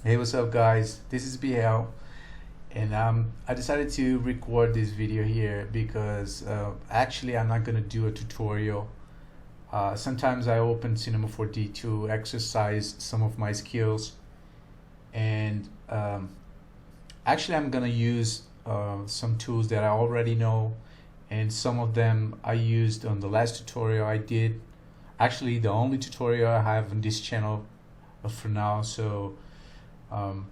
Hey, what's up, guys? This is BL, and I decided to record this video here because actually I'm not gonna do a tutorial. Sometimes I open Cinema 4D to exercise some of my skills, and actually I'm gonna use some tools that I already know, and some of them I used on the last tutorial I did. Actually, the only tutorial I have on this channel for now. So um,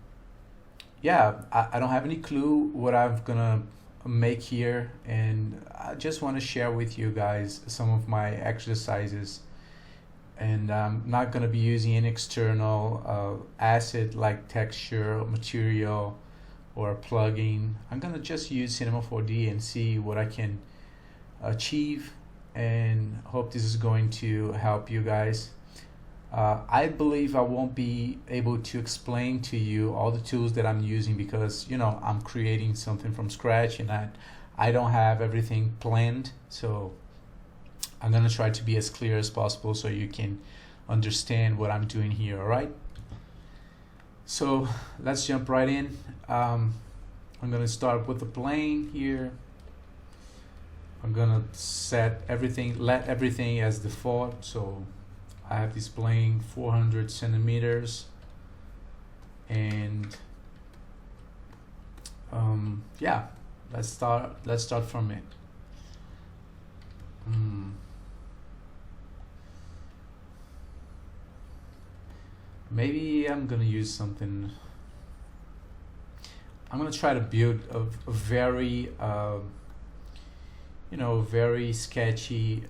yeah, I don't have any clue what I'm gonna make here, and I just want to share with you guys some of my exercises. And I'm not gonna be using any external asset like texture, material, or a plugin. I'm gonna just use Cinema 4D and see what I can achieve, and hope this is going to help you guys. I believe I won't be able to explain to you all the tools that I'm using because I'm creating something from scratch, and I don't have everything planned. So I'm gonna try to be as clear as possible so you can understand what I'm doing here. All right. So let's jump right in. I'm gonna start with the plane here. I'm gonna set everything, let everything as default. So I have this plane 400 centimeters, and yeah, let's start from it. Maybe I'm gonna use something. I'm gonna try to build a very very sketchy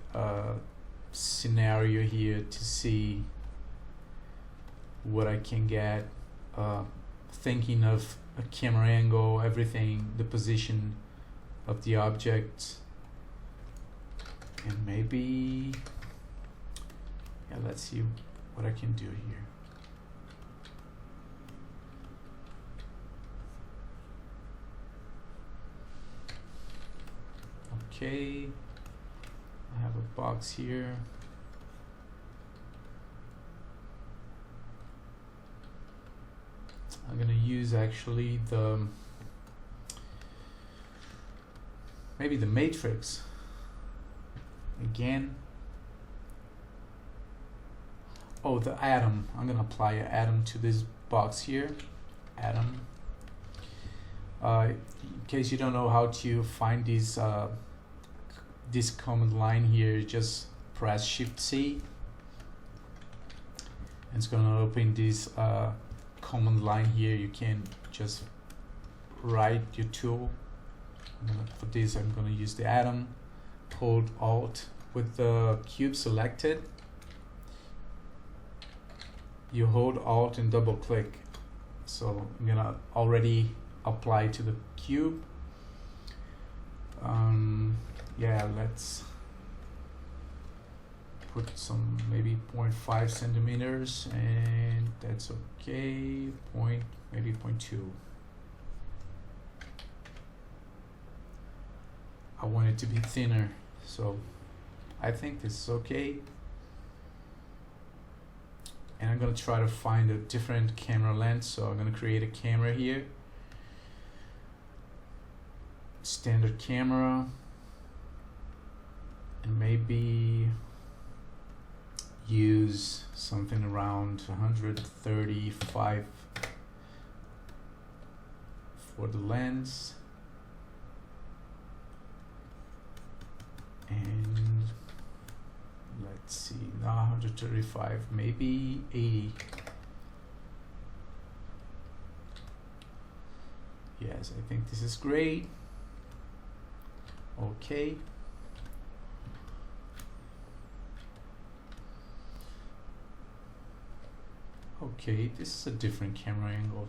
scenario here to see what I can get, thinking of a camera angle, everything, the position of the object, and maybe let's see what I can do here. Okay, I have a box here. I'm gonna use actually maybe the matrix again. Oh, the atom. I'm gonna apply an atom to this box here. Atom. In case you don't know how to find this command line here, just press Shift C. And it's gonna open this command line here. You can just write your tool. For this, I'm gonna use the atom. Hold Alt with the cube selected. You hold Alt and double click. So I'm gonna already apply to the cube. Yeah, let's put some maybe 0.5 centimeters, and that's okay. Maybe 0.2. I want it to be thinner, so I think this is okay. And I'm gonna try to find a different camera lens, so I'm gonna create a camera here. Standard camera, and maybe use something around 135 for the lens, and let's see, not 135, maybe 80. Yes, I think this is great. Okay. Okay, this is a different camera angle.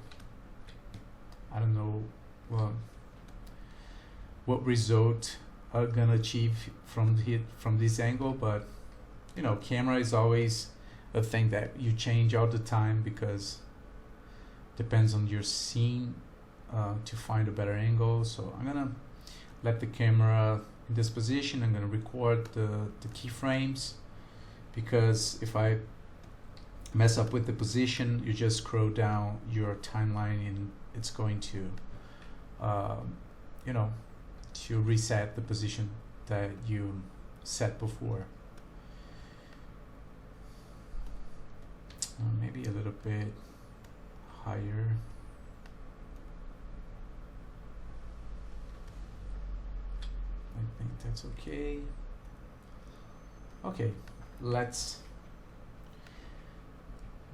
I don't know what result I'm gonna achieve from this angle, but camera is always a thing that you change all the time because depends on your scene to find a better angle. So I'm gonna let the camera in this position. I'm gonna record the keyframes, because if I mess up with the position, you just scroll down your timeline and it's going to you know, to reset the position that you set before. Maybe a little bit higher. I think that's okay. Okay, let's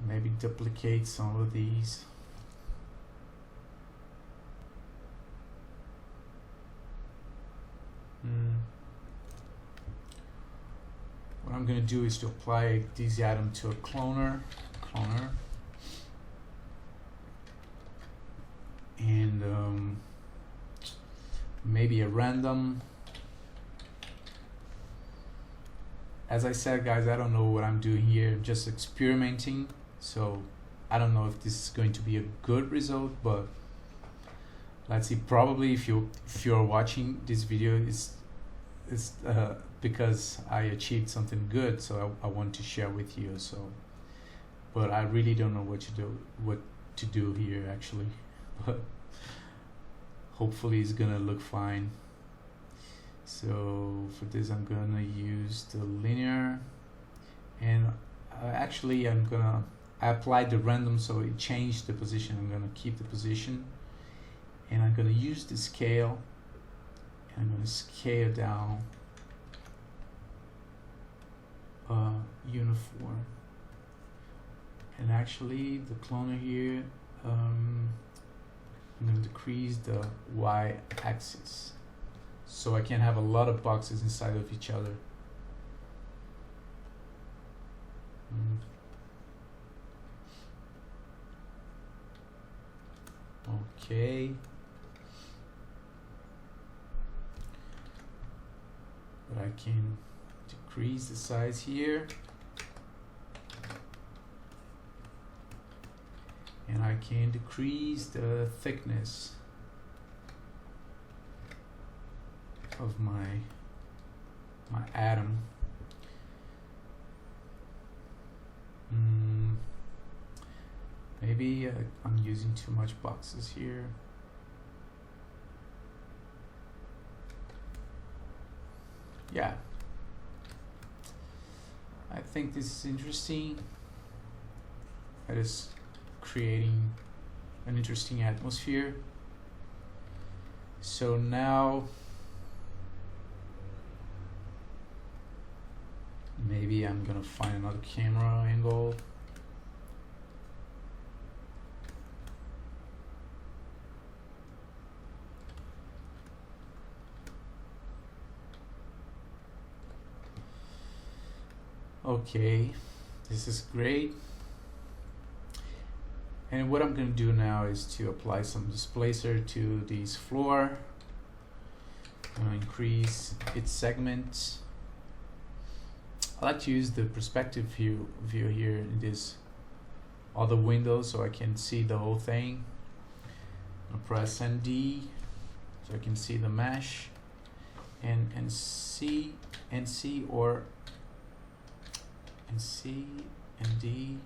maybe duplicate some of these. What I'm going to do is to apply this atom to a cloner, and maybe a random. As I said, guys, I don't know what I'm doing here. I'm just experimenting, so I don't know if this is going to be a good result, but let's see. Probably if you're watching this video, it's because I achieved something good, so I want to share with you. So, but I really don't know what to do here actually. But hopefully it's gonna look fine. So for this I'm gonna use the linear, and actually I applied the random, so it changed the position. I'm gonna keep the position, and I'm gonna use the scale, and I'm gonna scale down uniform. And actually the cloner here, I'm gonna decrease the y-axis, so I can have a lot of boxes inside of each other. Okay. But I can decrease the size here. And I can decrease the thickness of my atom. Maybe I'm using too much boxes here. Yeah, I think this is interesting. It is creating an interesting atmosphere. So now maybe I'm gonna find another camera angle. Okay, this is great. And what I'm going to do now is to apply some displacer to this floor. I'm going to increase its segments. I like to use the perspective view here in this other window so I can see the whole thing. I'm going to press ND so I can see the mesh, and C and D.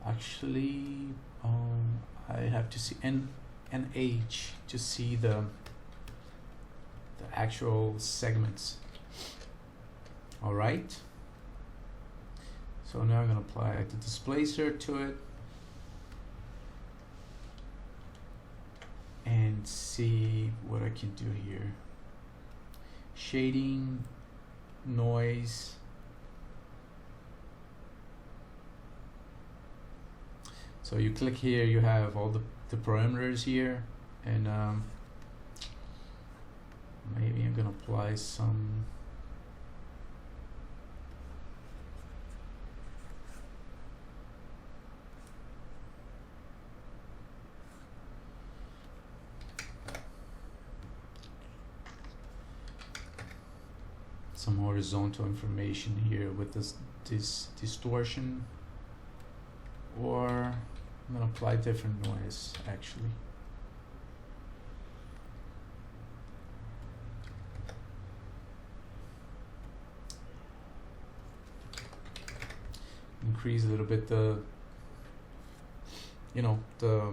Actually, I have to see N and H to see the actual segments. All right. So now I'm going to apply the displacer to it and see what I can do here. Shading, noise. So you click here, you have all the parameters here, and maybe I'm gonna apply some horizontal information here with this distortion, or I'm gonna apply different noise actually. increase a little bit the, you know, the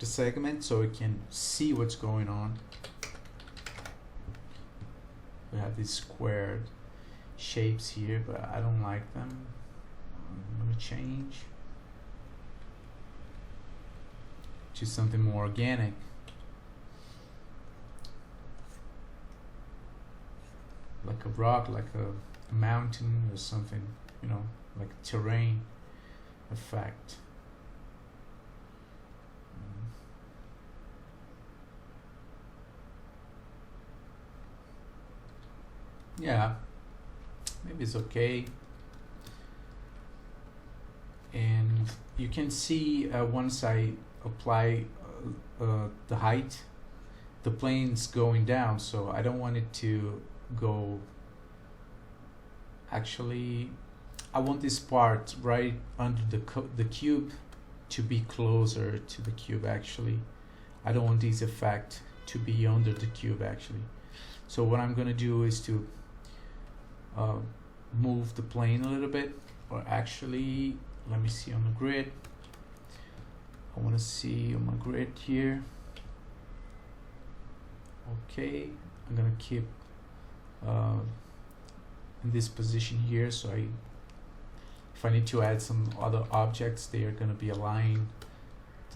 segment so it can see what's going on. We have these squared shapes here, but I don't like them. Let me change to something more organic. Like a rock, like a mountain or something, you know, like a terrain effect. Yeah, maybe it's okay. And you can see once I apply the height, the plane's going down, so I don't want it to go. Actually, I want this part right under the cube to be closer to the cube. Actually, I don't want this effect to be under the cube actually. So what I'm gonna do is to move the plane a little bit, or actually let me see on the grid. I want to see on my grid here. Okay, I'm gonna keep in this position here, so if I need to add some other objects, they are gonna be aligned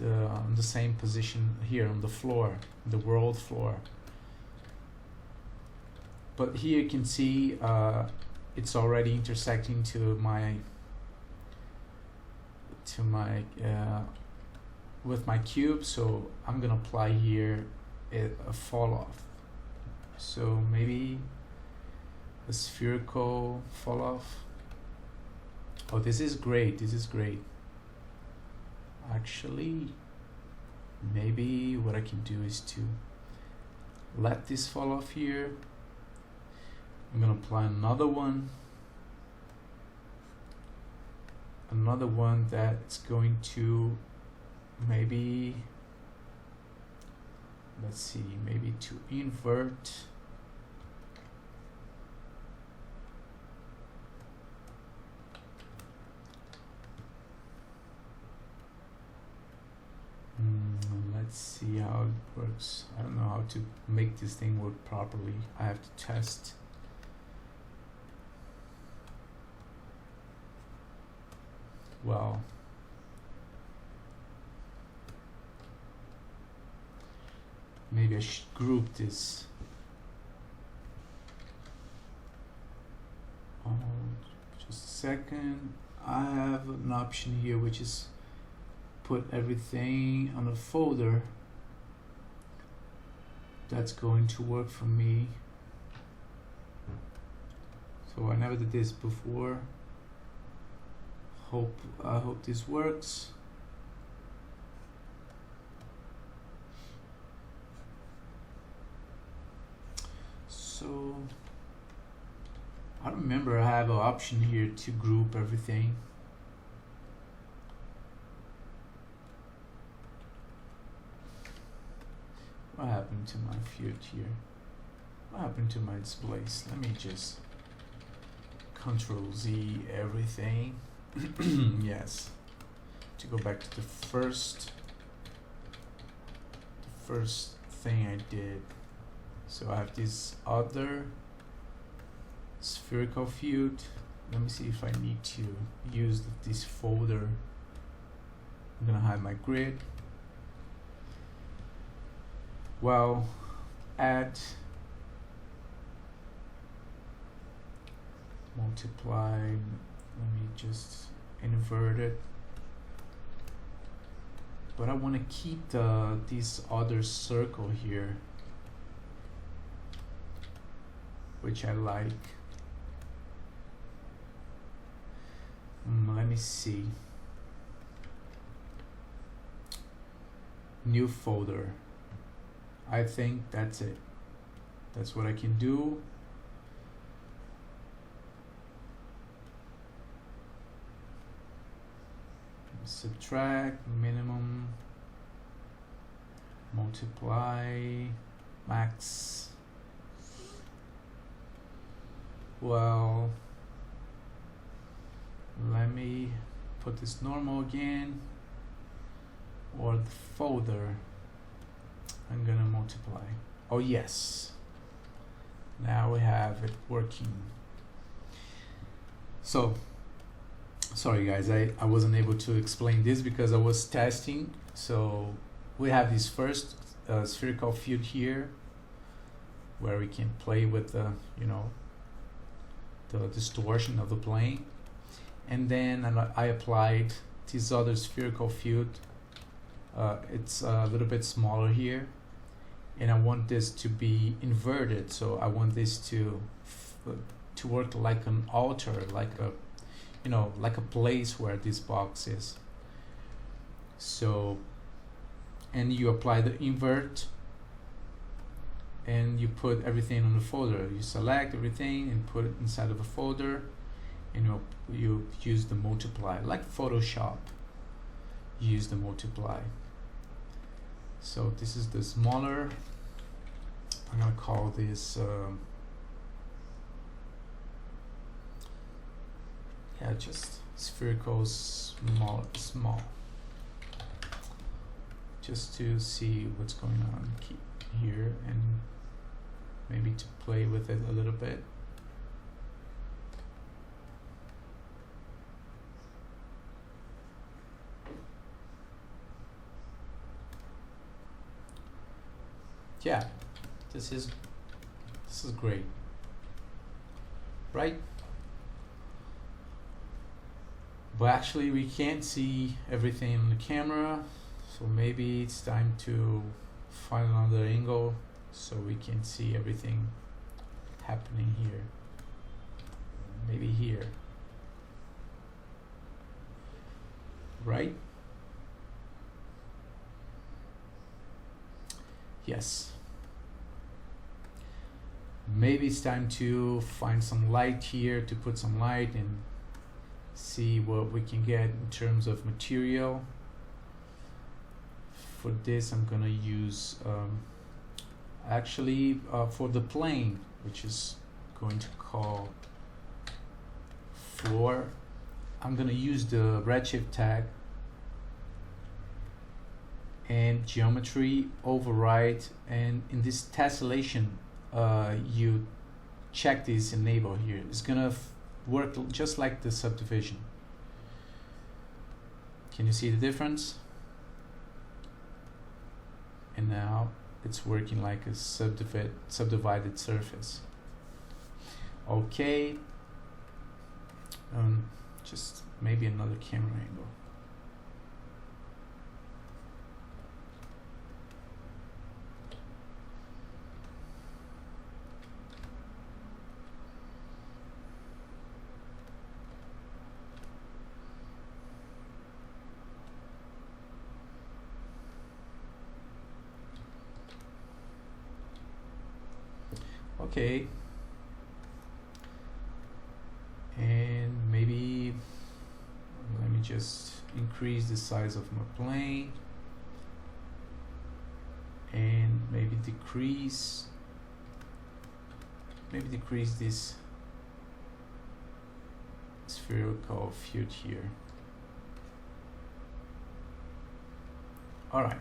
on the same position here on the floor, the world floor. But here you can see it's already intersecting to my with my cube, so I'm gonna apply here a fall off. So maybe a spherical fall off. Oh, this is great. This is great. Actually, maybe what I can do is to let this fall off here. I'm gonna apply another one that's going to maybe, let's see, maybe to invert let's see how it works. I don't know how to make this thing work properly. I have to test. Well, maybe I should group this. Just a second. I have an option here which is put everything on a folder. That's going to work for me. So I never did this before. I hope this works. So I remember I have an option here to group everything. What happened to my field here? What happened to my displays? Let me just Control Z everything. Yes, to go back to the first thing I did. So I have this other spherical field. Let me see if I need to use this folder. I'm gonna hide my grid. Well, add, multiply. Let me just invert it. But I want to keep this other circle here, which I like. Let me see. New folder. I think that's it. That's what I can do. Subtract, minimum, multiply, max. Well, let me put this normal again, or the folder. I'm gonna multiply. Oh yes, now we have it working. So sorry guys, I wasn't able to explain this because I was testing. So we have this first spherical field here where we can play with the, you know, the distortion of the plane, and then I applied this other spherical field. It's a little bit smaller here, and I want this to be inverted, so I want this to work like an altar, like a, you know, like a place where this box is. So, and you apply the invert, and you put everything on the folder. You select everything and put it inside of a folder, and you use the multiply, like Photoshop. Use the multiply. So this is the smaller. I'm gonna call this yeah, just spherical small, just to see what's going on here, and maybe to play with it a little bit. Yeah, this is great, right? But actually we can't see everything on the camera, so maybe it's time to find another angle so we can see everything happening here. Maybe here, right? Yes. Maybe it's time to find some light here, to put some light and see what we can get in terms of material. For this I'm gonna use actually for the plane, which is going to call floor, I'm gonna use the REDSHIFT tag and geometry override, and in this tessellation you check this enable here. It's gonna work just like the subdivision. Can you see the difference? And now it's working like a subdivided surface. Okay, just maybe another camera angle. Okay, and maybe let me just increase the size of my plane, and maybe decrease this spherical field here. All right.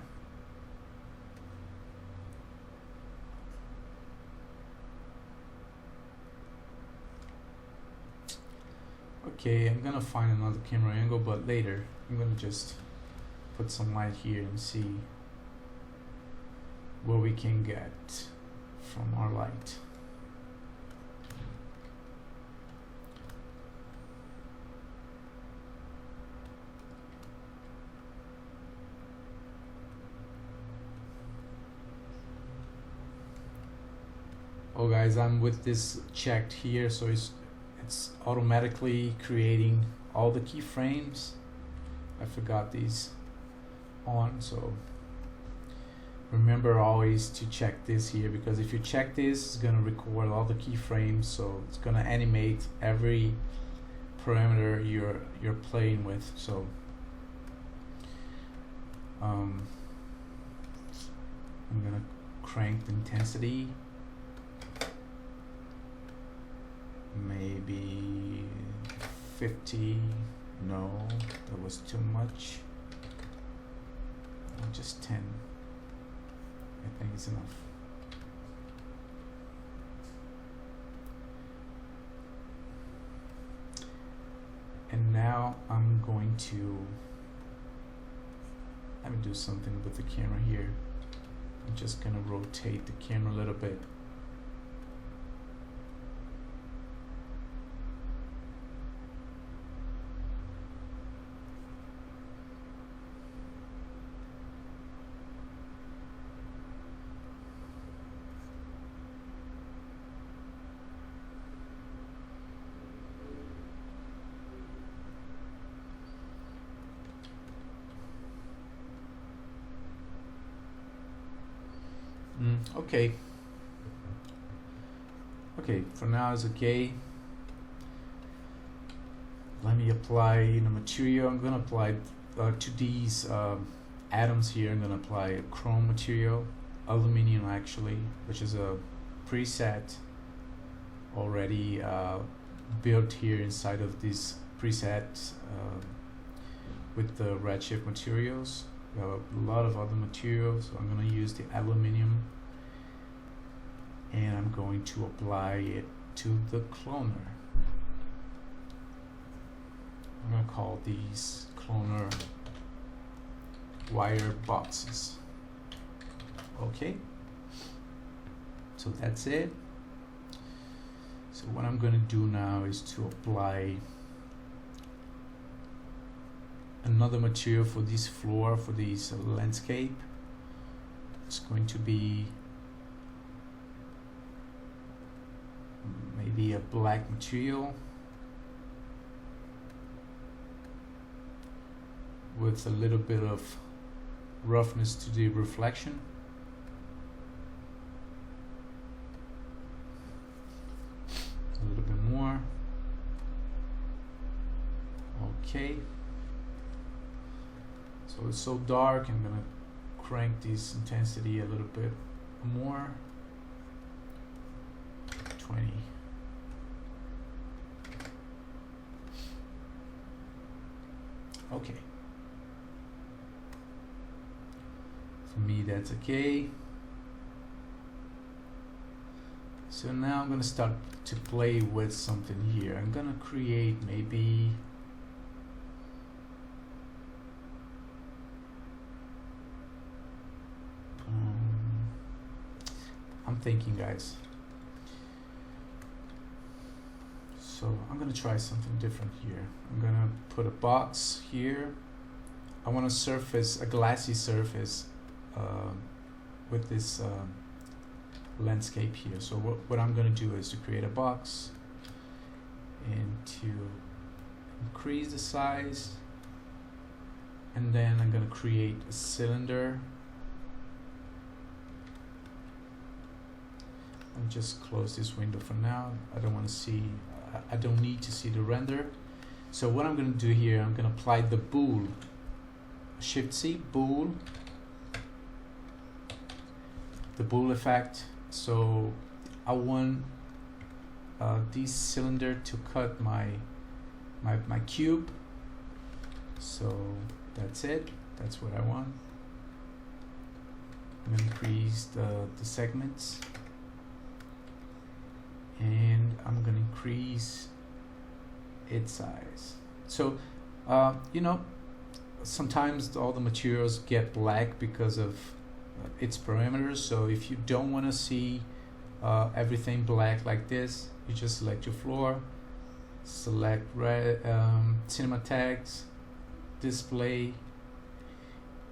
Okay, I'm gonna find another camera angle, but later I'm gonna just put some light here and see what we can get from our light. Oh guys, I'm with this checked here, so it's automatically creating all the keyframes. I forgot these on, so remember always to check this here, because if you check this, it's gonna record all the keyframes, so it's gonna animate every parameter you're playing with. So I'm gonna crank the intensity, maybe 50, No, that was too much. Just 10. I think it's enough. And now I'm going to let me do something with the camera here. I'm just gonna rotate the camera a little bit. Okay. Okay, for now it's okay. Let me apply the material. I'm gonna apply to these atoms here. I'm gonna apply a chrome material, aluminum actually, which is a preset already built here inside of this preset with the REDSHIFT materials. We have a lot of other materials. So I'm going to use the aluminum and I'm going to apply it to the cloner. I'm going to call these cloner wire boxes. Okay, so that's it. So what I'm going to do now is to apply another material for this floor, for this landscape. It's going to be maybe a black material with a little bit of roughness to the reflection. A little bit more. Okay. So it's so dark, I'm gonna crank this intensity a little bit more. 20. Okay. For me, that's okay. So now I'm gonna start to play with something here. I'm gonna create maybe I'm thinking, guys. So I'm gonna try something different here. I'm gonna put a box here. I want a surface, a glassy surface with this landscape here. So what I'm gonna do is to create a box and to increase the size, and then I'm gonna create a cylinder. I'll just close this window for now. I don't want to see, I don't need to see the render. So what I'm going to do here, I'm going to apply the bool, Shift C, bool, the bool effect. So I want this cylinder to cut my cube. So that's it. That's what I want. I'm going to increase the segments. And I'm gonna increase its size. So, you know, sometimes all the materials get black because of its parameters. So if you don't want to see everything black like this, you just select your floor, select cinema tags, display,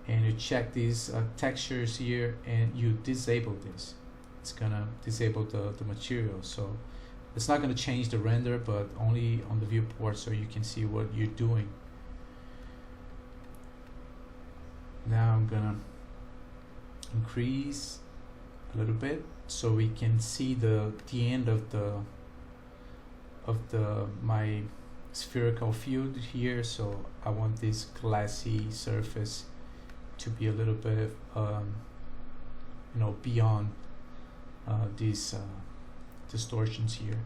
and you check these textures here, and you disable this. It's gonna disable the material, so it's not gonna change the render, but only on the viewport, so you can see what you're doing. Now I'm gonna increase a little bit so we can see the end of my spherical field here. So I want this glassy surface to be a little bit you know, beyond these distortions here.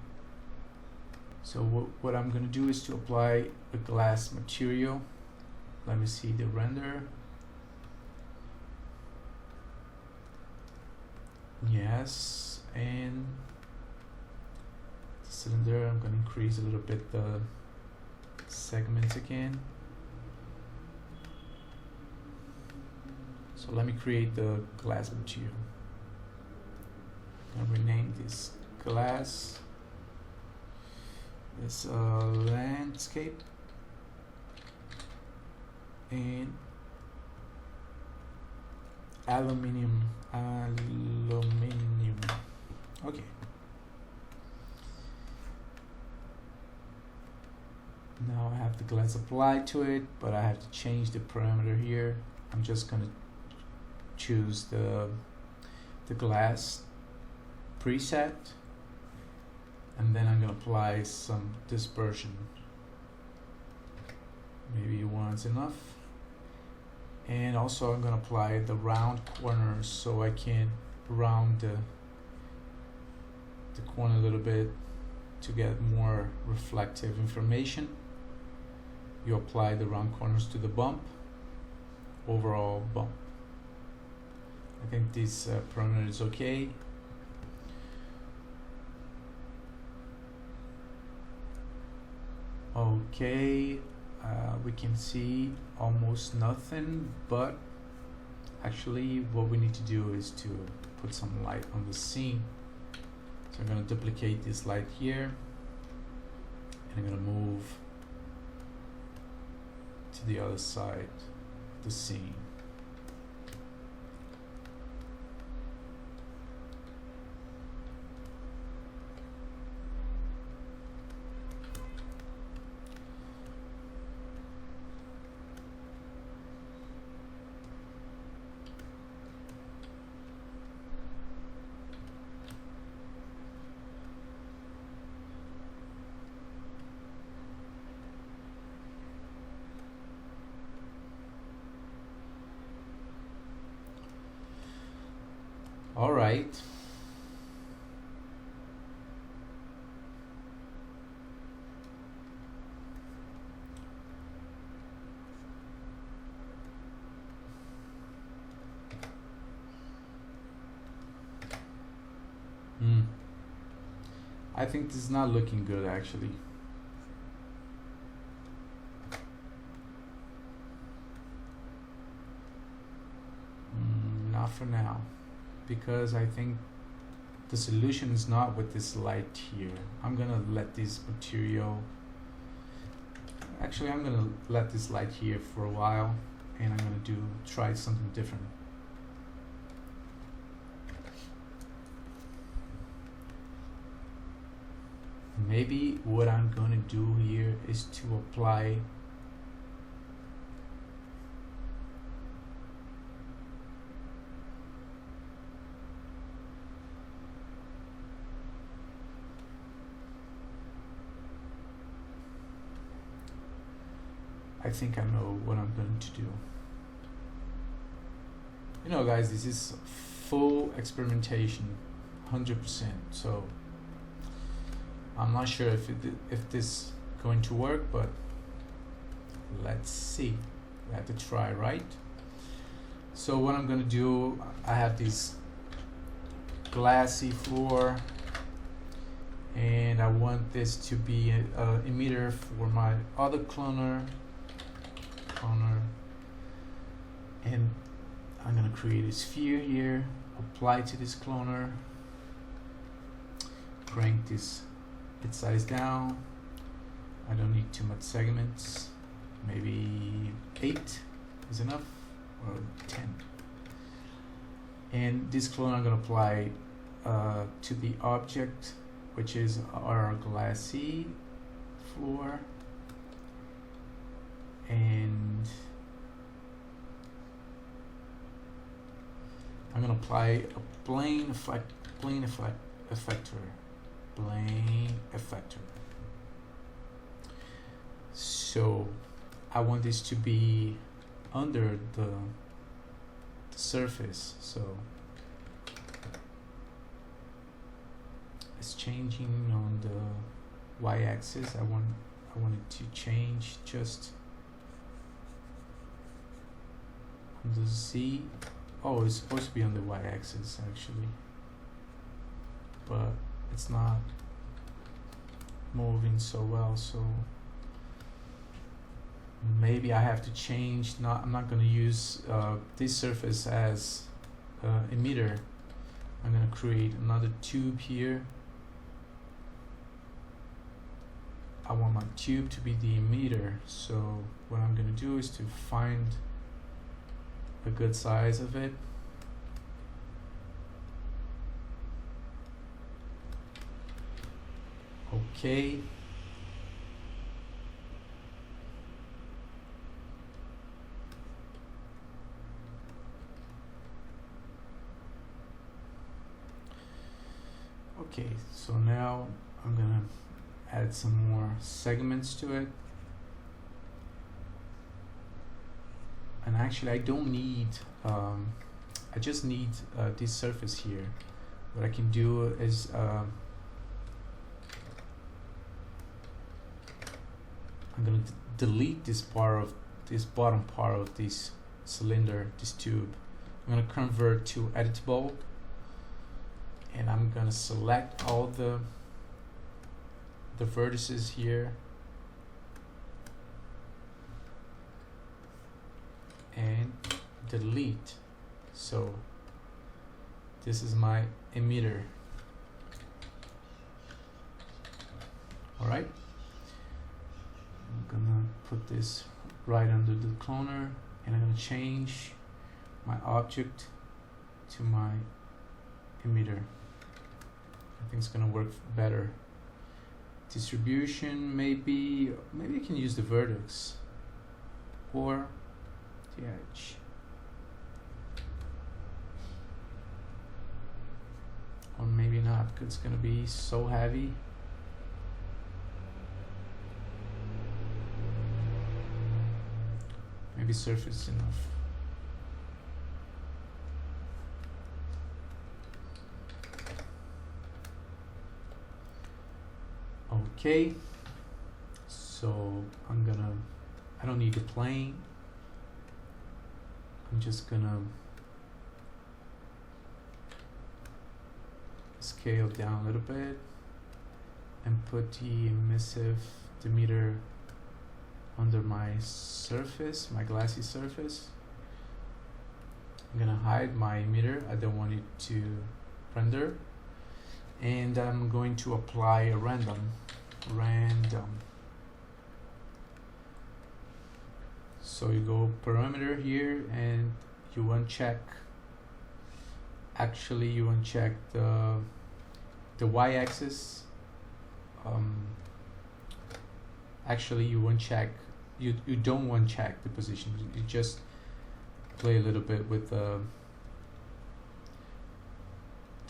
So what I'm going to do is to apply a glass material. Let me see the render. Yes, and the cylinder, I'm going to increase a little bit the segments again. So let me create the glass material. I'm going to rename this glass. It's a landscape, and aluminium. Okay. Now I have the glass applied to it, but I have to change the parameter here. I'm just gonna choose the glass preset, and then I'm gonna apply some dispersion. Maybe one's enough. And also I'm gonna apply the round corners, so I can round the corner a little bit to get more reflective information. You apply the round corners to the bump, overall bump. I think this parameter is okay. Okay, we can see almost nothing, but actually what we need to do is to put some light on the scene. So I'm going to duplicate this light here, and I'm going to move to the other side of the scene. All right. I think this is not looking good actually. Not for now, because I think the solution is not with this light here. I'm gonna let this material, actually I'm gonna let this light here for a while, and I'm gonna try something different. Maybe what I'm gonna do here is to apply I think I know what I'm going to do. You know, guys, this is full experimentation, 100%. So I'm not sure if this is going to work, but let's see. We have to try, right? So what I'm going to do, I have this glassy floor, and I want this to be an emitter for my other cloner, and I'm gonna create a sphere here, apply to this cloner, crank this bit size down. I don't need too much segments, maybe 8 is enough, or 10. And this cloner I'm gonna apply to the object, which is our glassy floor, and I'm gonna apply a plane effector. So I want this to be under the surface, so it's changing on y-axis. I want it to change just on the Z. Oh, it's supposed to be on the y-axis actually, but it's not moving so well, so maybe I have to change. I'm not going to use this surface as emitter. I'm going to create another tube here. I want my tube to be the emitter, so what I'm going to do is to find a good size of it. Okay. Okay, so now I'm gonna add some more segments to it. And actually I don't need, I just need this surface here. What I can do is I'm gonna delete this bottom part of this cylinder, this tube. I'm gonna convert to editable, and I'm gonna select all the vertices here and delete. So this is my emitter. All right, I'm gonna put this right under the cloner, and I'm gonna change my object to my emitter. I think it's gonna work better. Distribution, maybe I can use the vertex or the edge. Or maybe not, because it's gonna be so heavy. Maybe surface enough. Okay, so I don't need the plane. I'm just gonna scale down a little bit and put the emissive emitter under my surface, my glassy surface. I'm gonna hide my emitter. I don't want it to render. And I'm going to apply a random. So you go parameter here and you uncheck. Actually, you uncheck the y-axis. Actually, you uncheck. You don't uncheck the position. You just play a little bit with the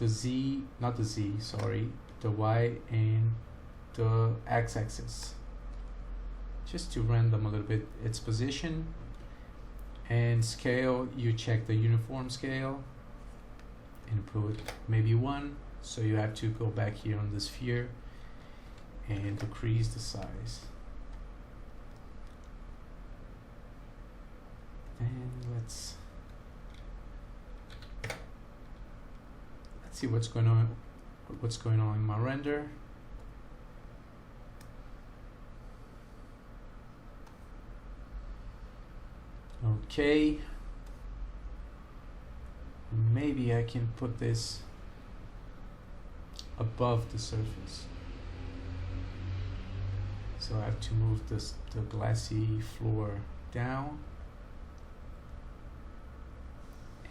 Z, not the Z, sorry, the Y and the x-axis, just to random a little bit its position. And scale, you check the uniform scale and put maybe 1, so you have to go back here on the sphere and decrease the size. And let's see what's going on in my render. Okay, maybe I can put this above the surface, so I have to move the glassy floor down,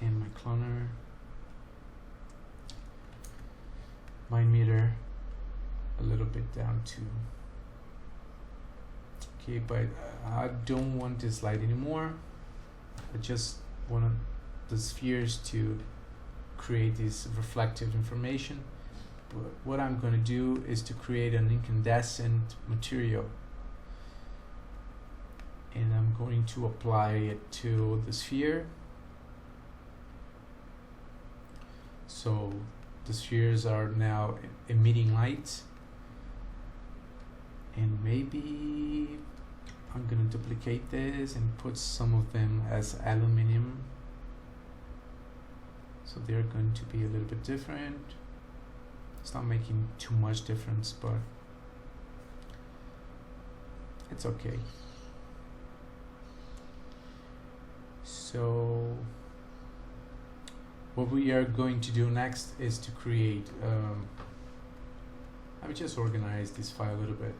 and my cloner, my emitter a little bit down too. Okay, but I don't want this light anymore. I just want the spheres to create this reflective information. But what I'm going to do is to create an incandescent material, and I'm going to apply it to the sphere. So the spheres are now emitting light, And maybe I'm gonna duplicate this and put some of them as aluminum, so they're going to be a little bit different. It's not making too much difference, but it's okay. So what we are going to do next is to create let me just organize this file a little bit.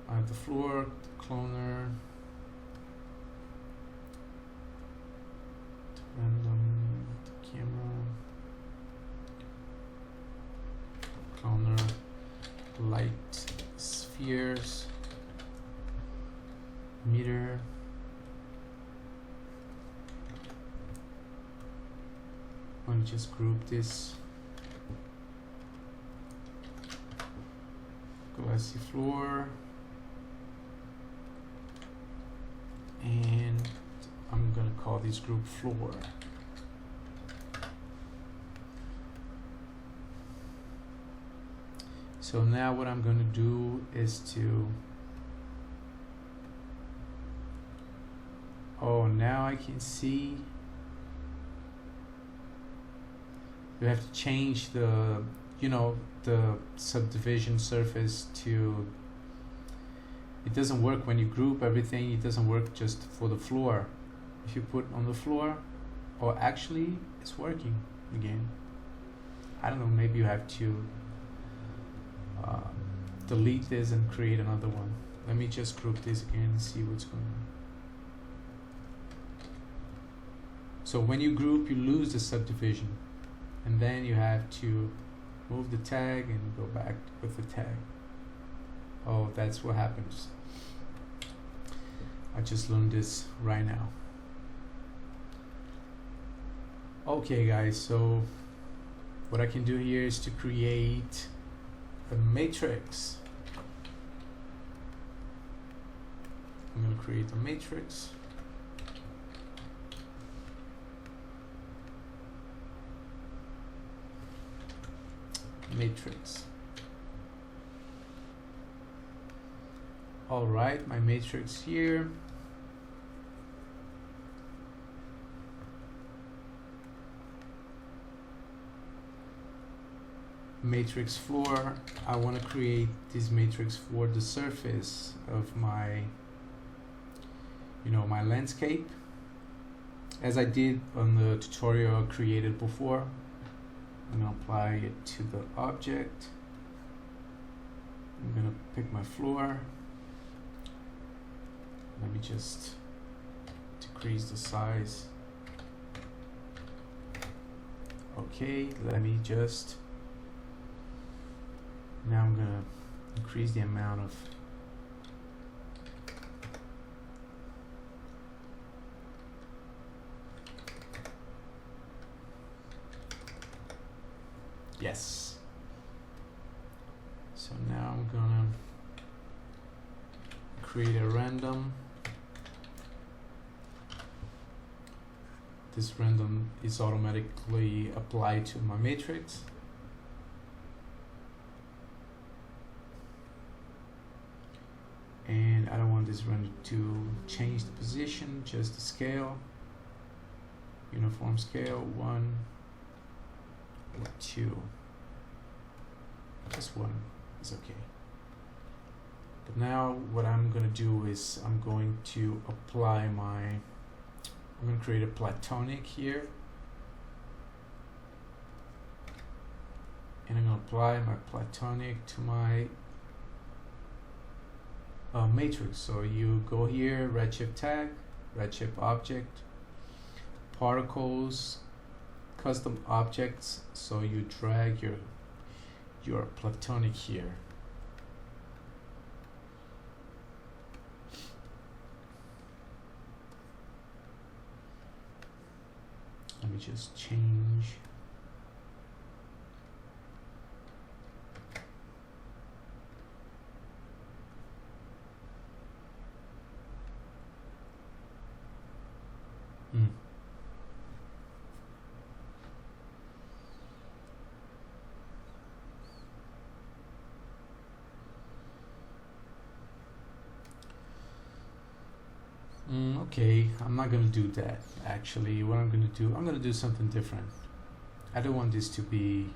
I have the floor, the cloner, the random, the camera, cloner, light, spheres, meter, let me just group this. Glassy floor, and I'm gonna call this group floor. So now what I'm gonna do is to, oh, now I can see we have to change the, you know, the subdivision surface to, it doesn't work when you group everything, it doesn't work just for the floor. If you put on the floor, or actually it's working again. I don't know, maybe you have to delete this and create another one. Let me just group this again and see what's going on. So when you group, you lose the subdivision, and then you have to move the tag and go back with the tag. Oh, that's what happens. I just learned this right now. Okay guys, so what I can do here is to create a matrix. I'm going to create a matrix. All right, my matrix here. Matrix floor. I want to create this matrix for the surface of my, my landscape, as I did on the tutorial I created before. I'm going to apply it to the object. I'm going to pick my floor. Let me just decrease the size. Okay, let me just, now I'm going to increase the amount of yes. So now I'm gonna create a random. This random is automatically applied to my matrix. And I don't want this random to change the position, just the scale. Uniform scale 1 or 2. Just 1 is okay. But now what I'm going to do is I'm going to apply I'm going to create a platonic here. And I'm going to apply my platonic to my matrix. So you go here, redshift tag, redshift object, particles, custom objects. So you drag your platonic here. Let me just change. Okay, I'm not gonna do that. Actually, what I'm gonna do something different. I don't want this to be,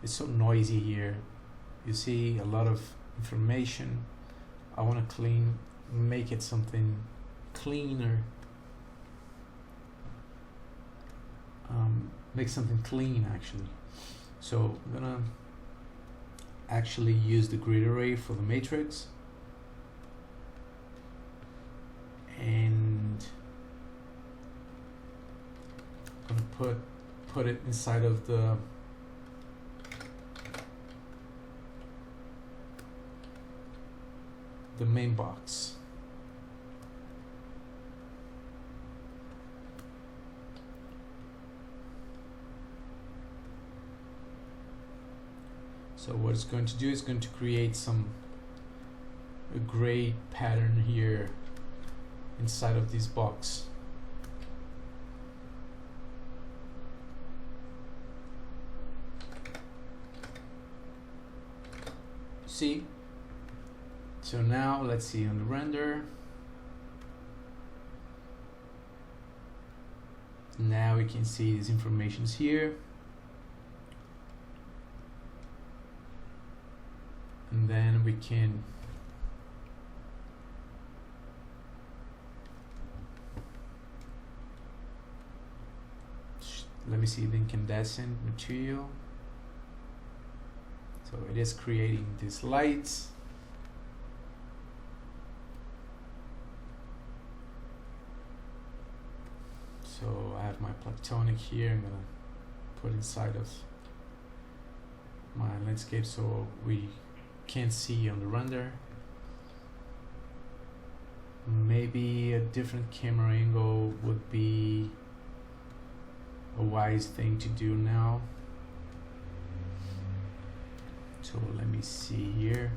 it's so noisy here. You see a lot of information. I want to make it something cleaner. Make something clean actually. So I'm gonna actually use the grid array for the matrix, and I'm gonna put it inside of the main box. So what it's going to do is going to create a gray pattern here inside of this box. See? So now let's see on the render. Now we can see these informations here. And then we can let me see the incandescent material. So it is creating these lights. So I have my platonic here. I'm gonna put inside of my landscape so we can't see on the render. Maybe a different camera angle would be a wise thing to do now. So let me see here.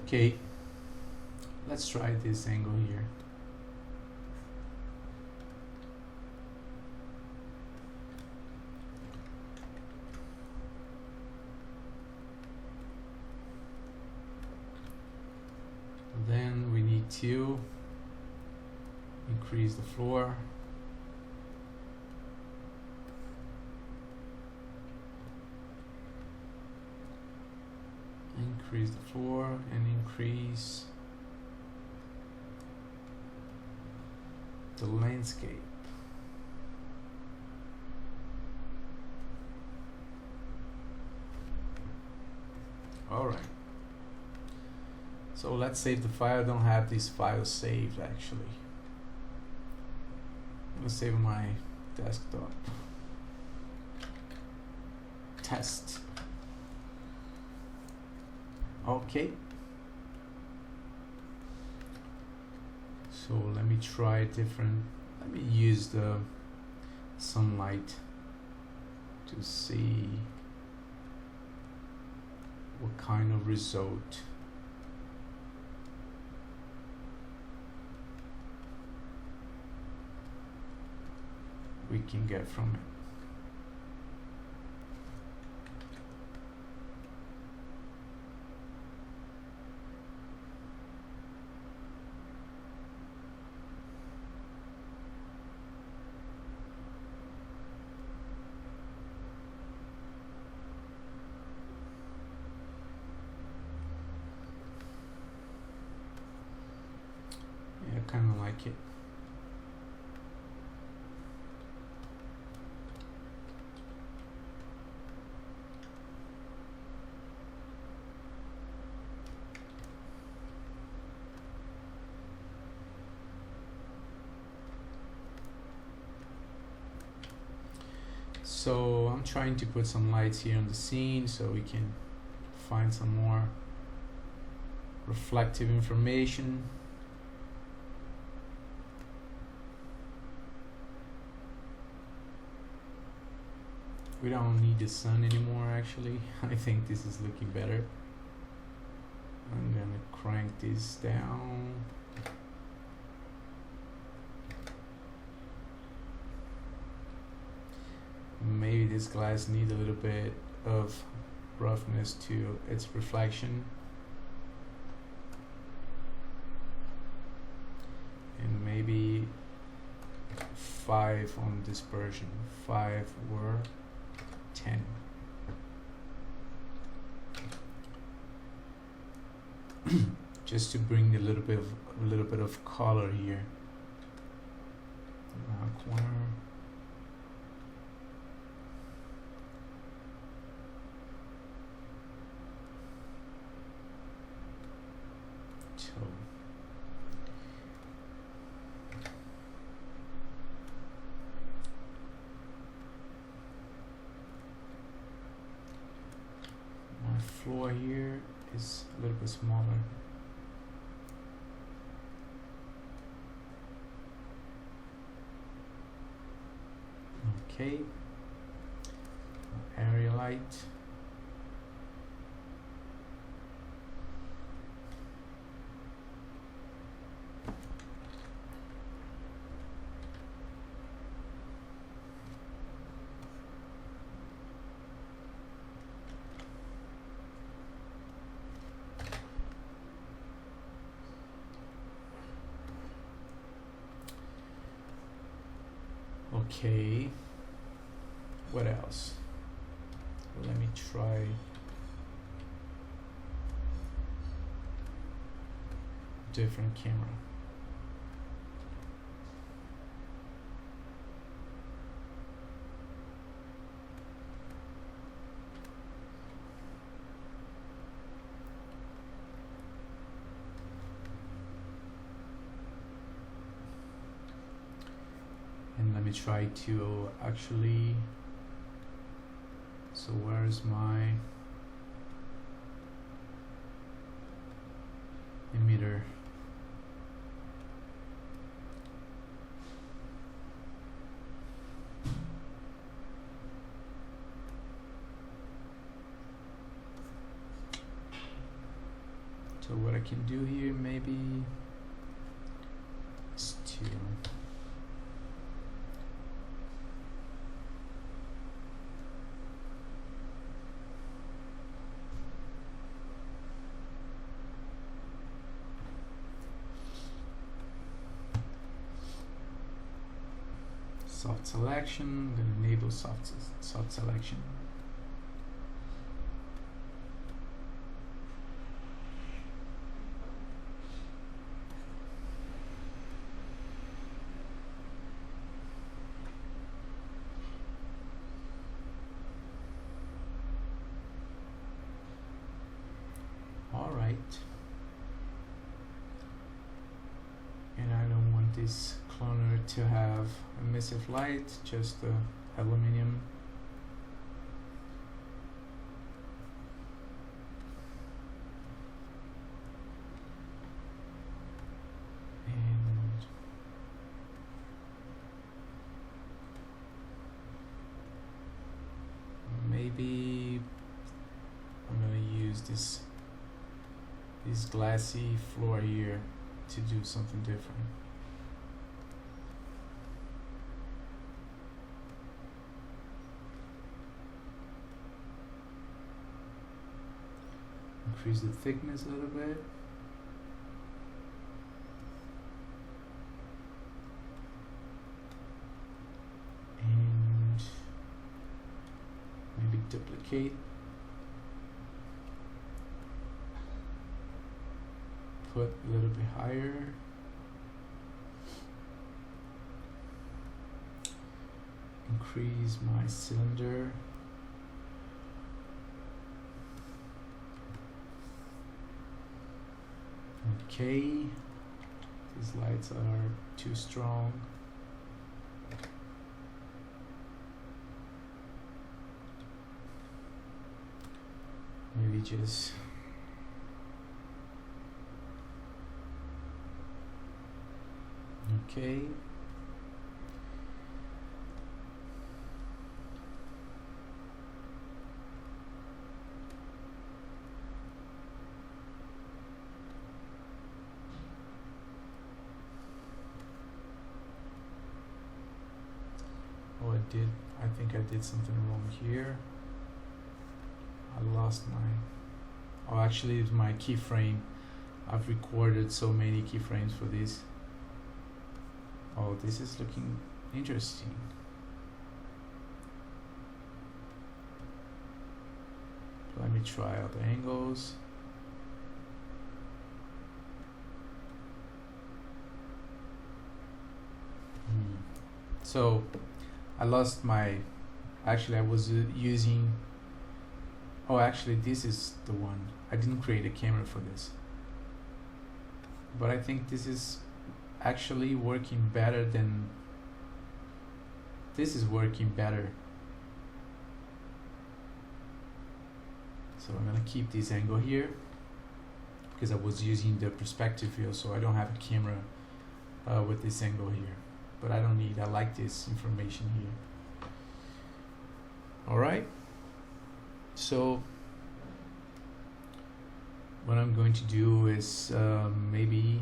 Okay, let's try this angle here. Then we need to increase the floor. Increase the floor and increase the landscape. Alright. So let's save the file. I don't have these files saved actually. I'm gonna save my desktop. Test. Okay. So let me try different. Let me use the sunlight to see what kind of result we can get from it. I kind of like it. So I'm trying to put some lights here on the scene so we can find some more reflective information. We don't need the sun anymore, actually. I think this is looking better. I'm gonna crank this down. Maybe this glass needs a little bit of roughness to its reflection. And maybe 5 on dispersion, 5 or 10. Just to bring a little bit of color here. Corner. My floor here is a little bit smaller. Okay, area light. Okay, what else? Well, let me try different camera. And let me try to actually, so where's my emitter? So what I can do here maybe is to soft selection. I'm going to enable soft selection. All right. And I don't want this cloner to have emissive light, just aluminum. And maybe I'm gonna use this glassy floor here to do something different. Increase the thickness a little bit. And maybe duplicate. Put a little bit higher. Increase my cylinder. Okay, these lights are too strong. Maybe images. Okay. Oh, I think I did something wrong here. I lost my, oh, actually it's my keyframe. I've recorded so many keyframes for this. Oh, this is looking interesting. Let me try out the angles. So I lost my, actually I was using, oh actually this is the one. I didn't create a camera for this. But I think this is actually working better than, this is working better. So I'm gonna keep this angle here because I was using the perspective view, so I don't have a camera with this angle here. But I don't need, I like this information here. All right, so what I'm going to do is maybe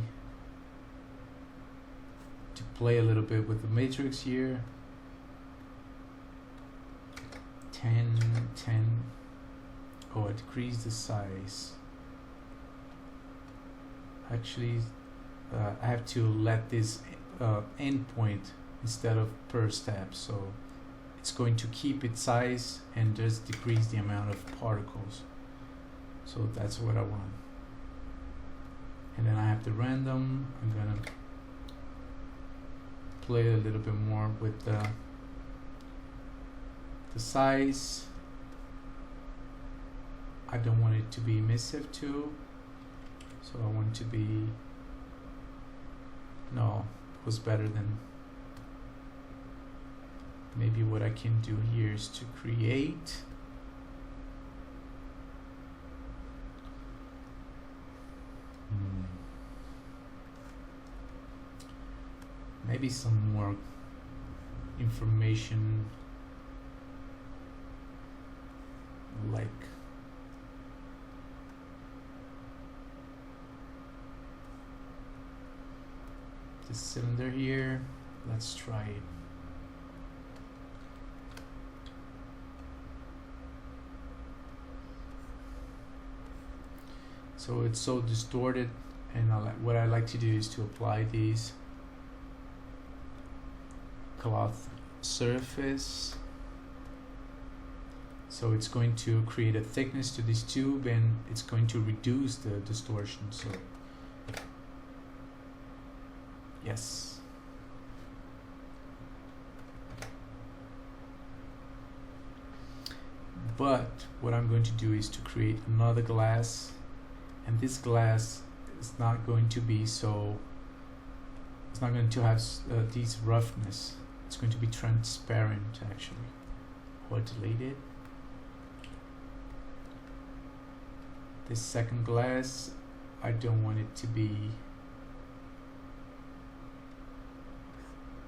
to play a little bit with the matrix here. 10, 10. Oh, I decrease the size. Actually, I have to let this endpoint instead of per step, so it's going to keep its size and just decrease the amount of particles. So that's what I want. And then I have the random. I'm gonna play a little bit more with the size. I don't want it to be emissive too, so I want it to be, no, it was better than, maybe what I can do here is to create maybe some more information, like this cylinder here. Let's try it. So it's so distorted, and what I like to do is to apply these cloth surface. So it's going to create a thickness to this tube, and it's going to reduce the distortion. So yes. But what I'm going to do is to create another glass, and this glass is not going to be so, it's not going to have these roughness. It's going to be transparent actually. Or delete it. This second glass, I don't want it to be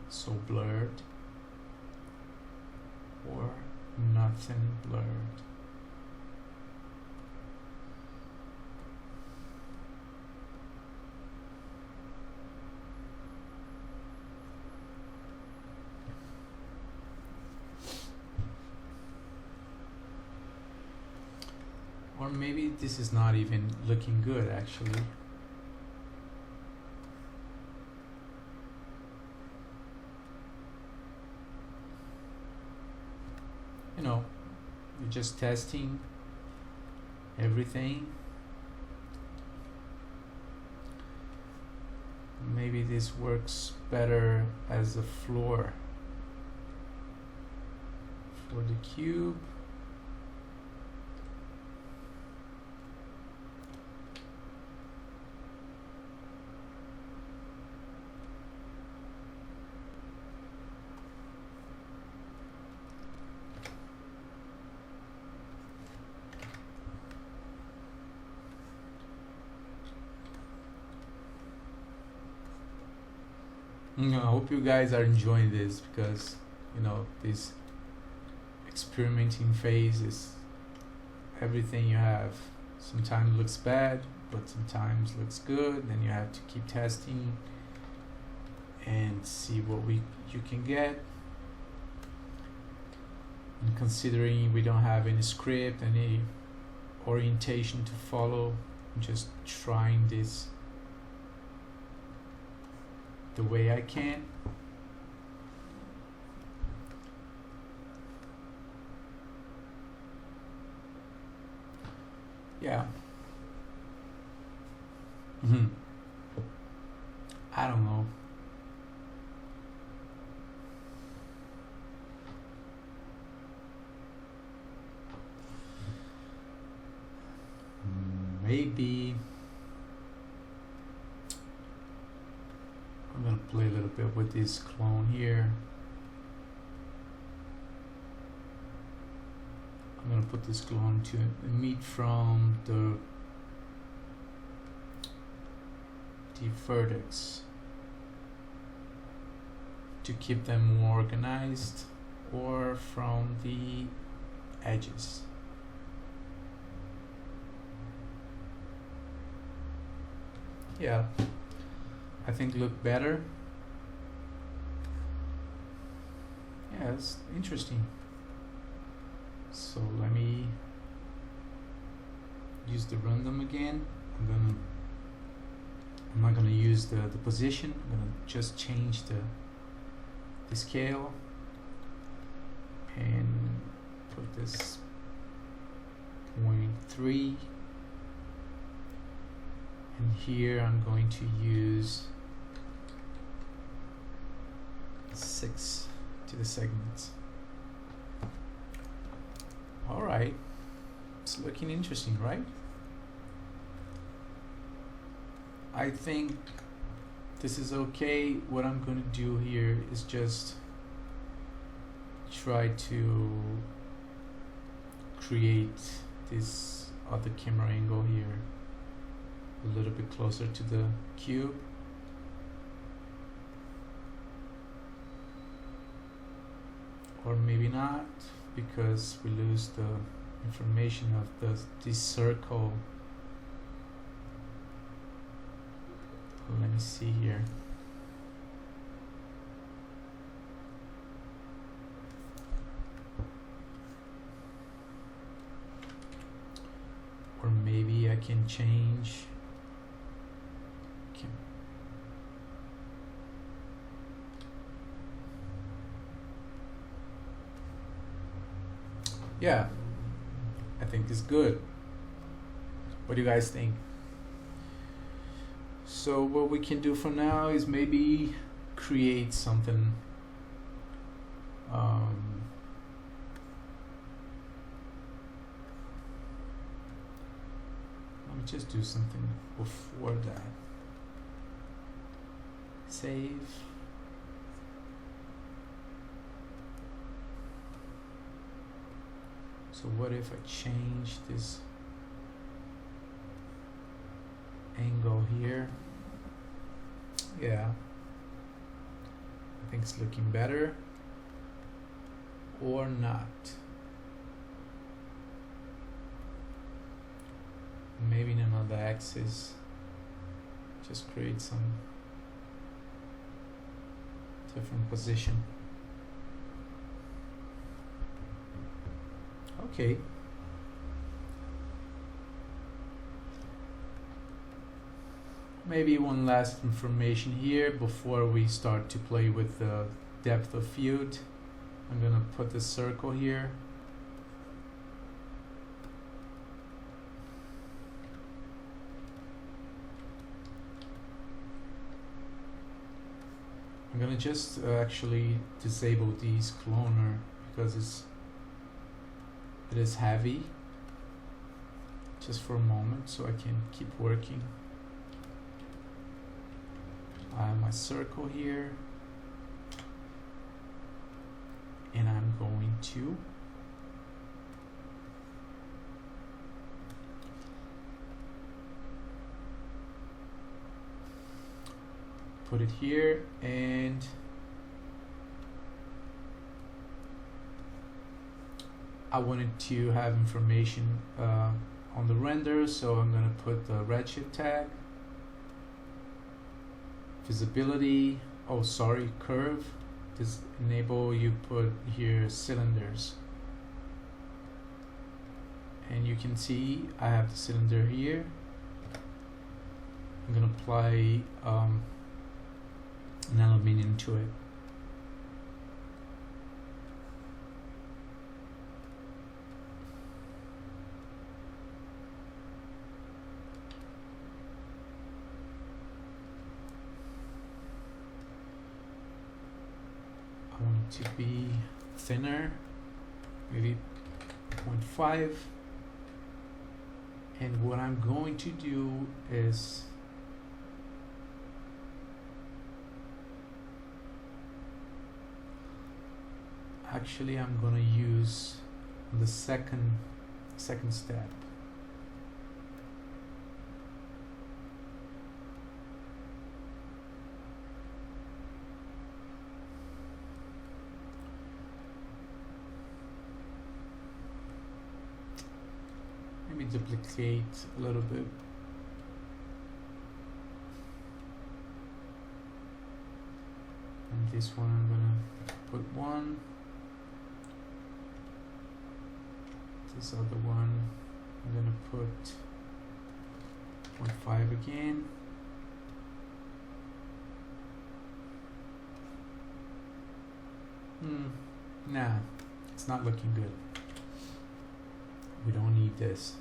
so blurred or nothing blurred. Or maybe this is not even looking good actually. You know, we're just testing everything. Maybe this works better as a floor for the cube. I hope you guys are enjoying this, because this experimenting phase is everything you have. Sometimes looks bad, but sometimes looks good. Then you have to keep testing and see what you can get. And considering we don't have any script, any orientation to follow, I'm just trying this the way I can. Yeah. I don't know. Maybe I'm gonna play a little bit with this clone here. I'm gonna put this clone to emit from the vertex to keep them more organized, or from the edges. Yeah, I think look better. Yeah, it's interesting. So let me use the random again. I'm not gonna use the position. I'm gonna just change the scale and put this 0.3. And here I'm going to use 6 to the segments. All right, it's looking interesting, right? I think this is okay. What I'm going to do here is just try to create this other camera angle here a little bit closer to the cube. Or maybe not, because we lose the information of this circle. Let me see here. Or maybe I can change. Yeah, I think it's good. What do you guys think? So what we can do for now is maybe create something. Let me just do something before that. Save. So what if I change this angle here? Yeah, I think it's looking better. Or not. Maybe in another axis, just create some different position. Okay. Maybe one last information here before we start to play with the depth of field. I'm gonna put the circle here. I'm gonna just actually disable these cloner because it is heavy, just for a moment, so I can keep working. My circle here, and I'm going to put it here, and I wanted to have information on the render, so I'm gonna put the redshift tag, visibility, oh sorry, curve. This enable, you put here cylinders, and you can see I have the cylinder here. I'm gonna apply an aluminum to it. I want it to be thinner, maybe 0.5. And what I'm going to do is actually I'm gonna use the second step. Maybe duplicate a little bit. And this one I'm gonna put 1. This other one I'm gonna put 0.5 again. Nah, it's not looking good. We don't need this.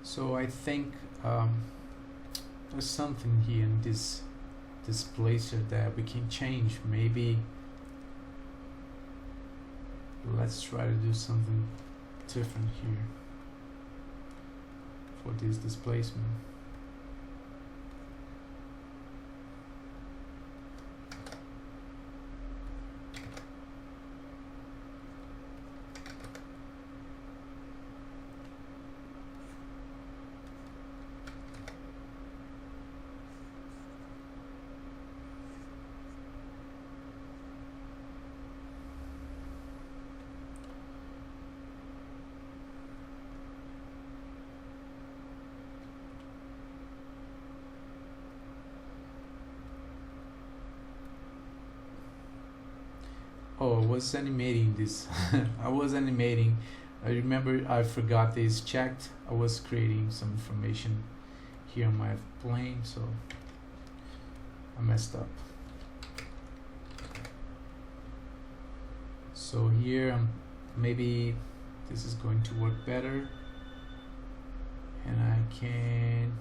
So I think there's something here in this placer that we can change. Maybe let's try to do something different here for this displacement. Oh, I was animating this. I was animating. I remember I forgot this checked. I was creating some information here on my plane, so I messed up. So here, maybe this is going to work better, and I can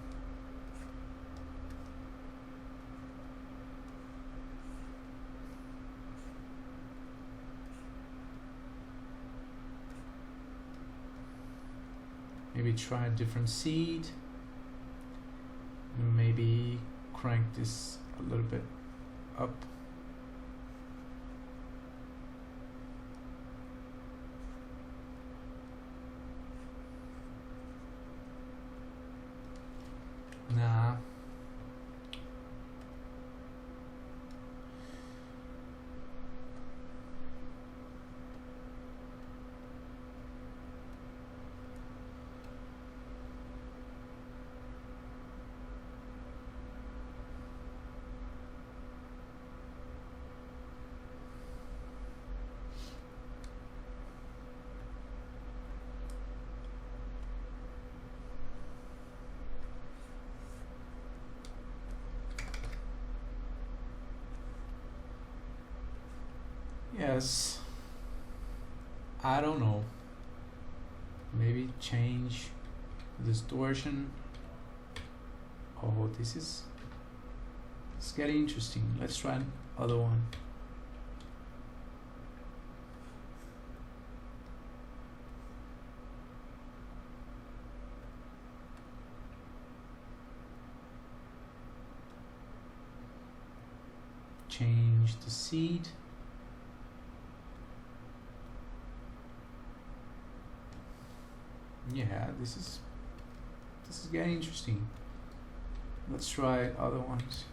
maybe try a different seed, and maybe crank this a little bit up. Nah. Yes, I don't know, maybe change distortion. Oh, it's getting interesting. Let's try another one. Change the seed. Yeah, this This is getting interesting. Let's try other ones.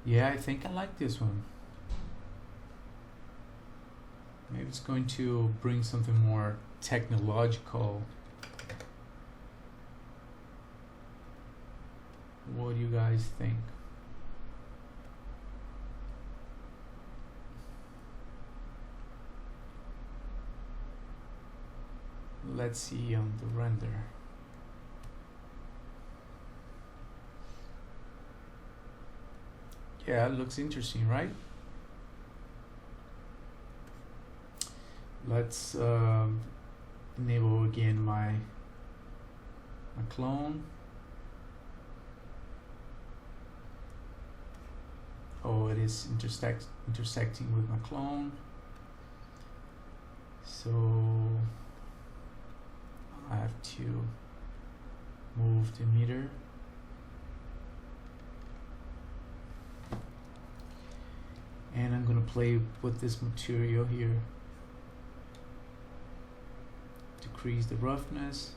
Yeah, I think I like this one. Maybe it's going to bring something more technological. What do you guys think? Let's see on the render. Yeah, it looks interesting, right? Let's enable again my clone. Oh, it is intersecting with my clone. So I have to move the emitter. And I'm gonna play with this material here. Decrease the roughness.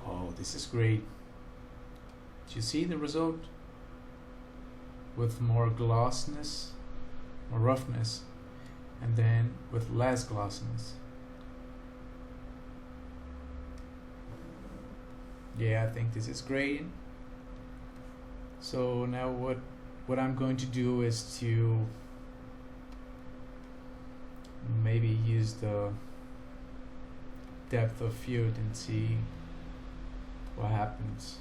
Oh, this is great. Do you see the result? With more glossiness, more roughness, and then with less glossiness. Yeah, I think this is great. So now what I'm going to do is to maybe use the depth of field and see what happens.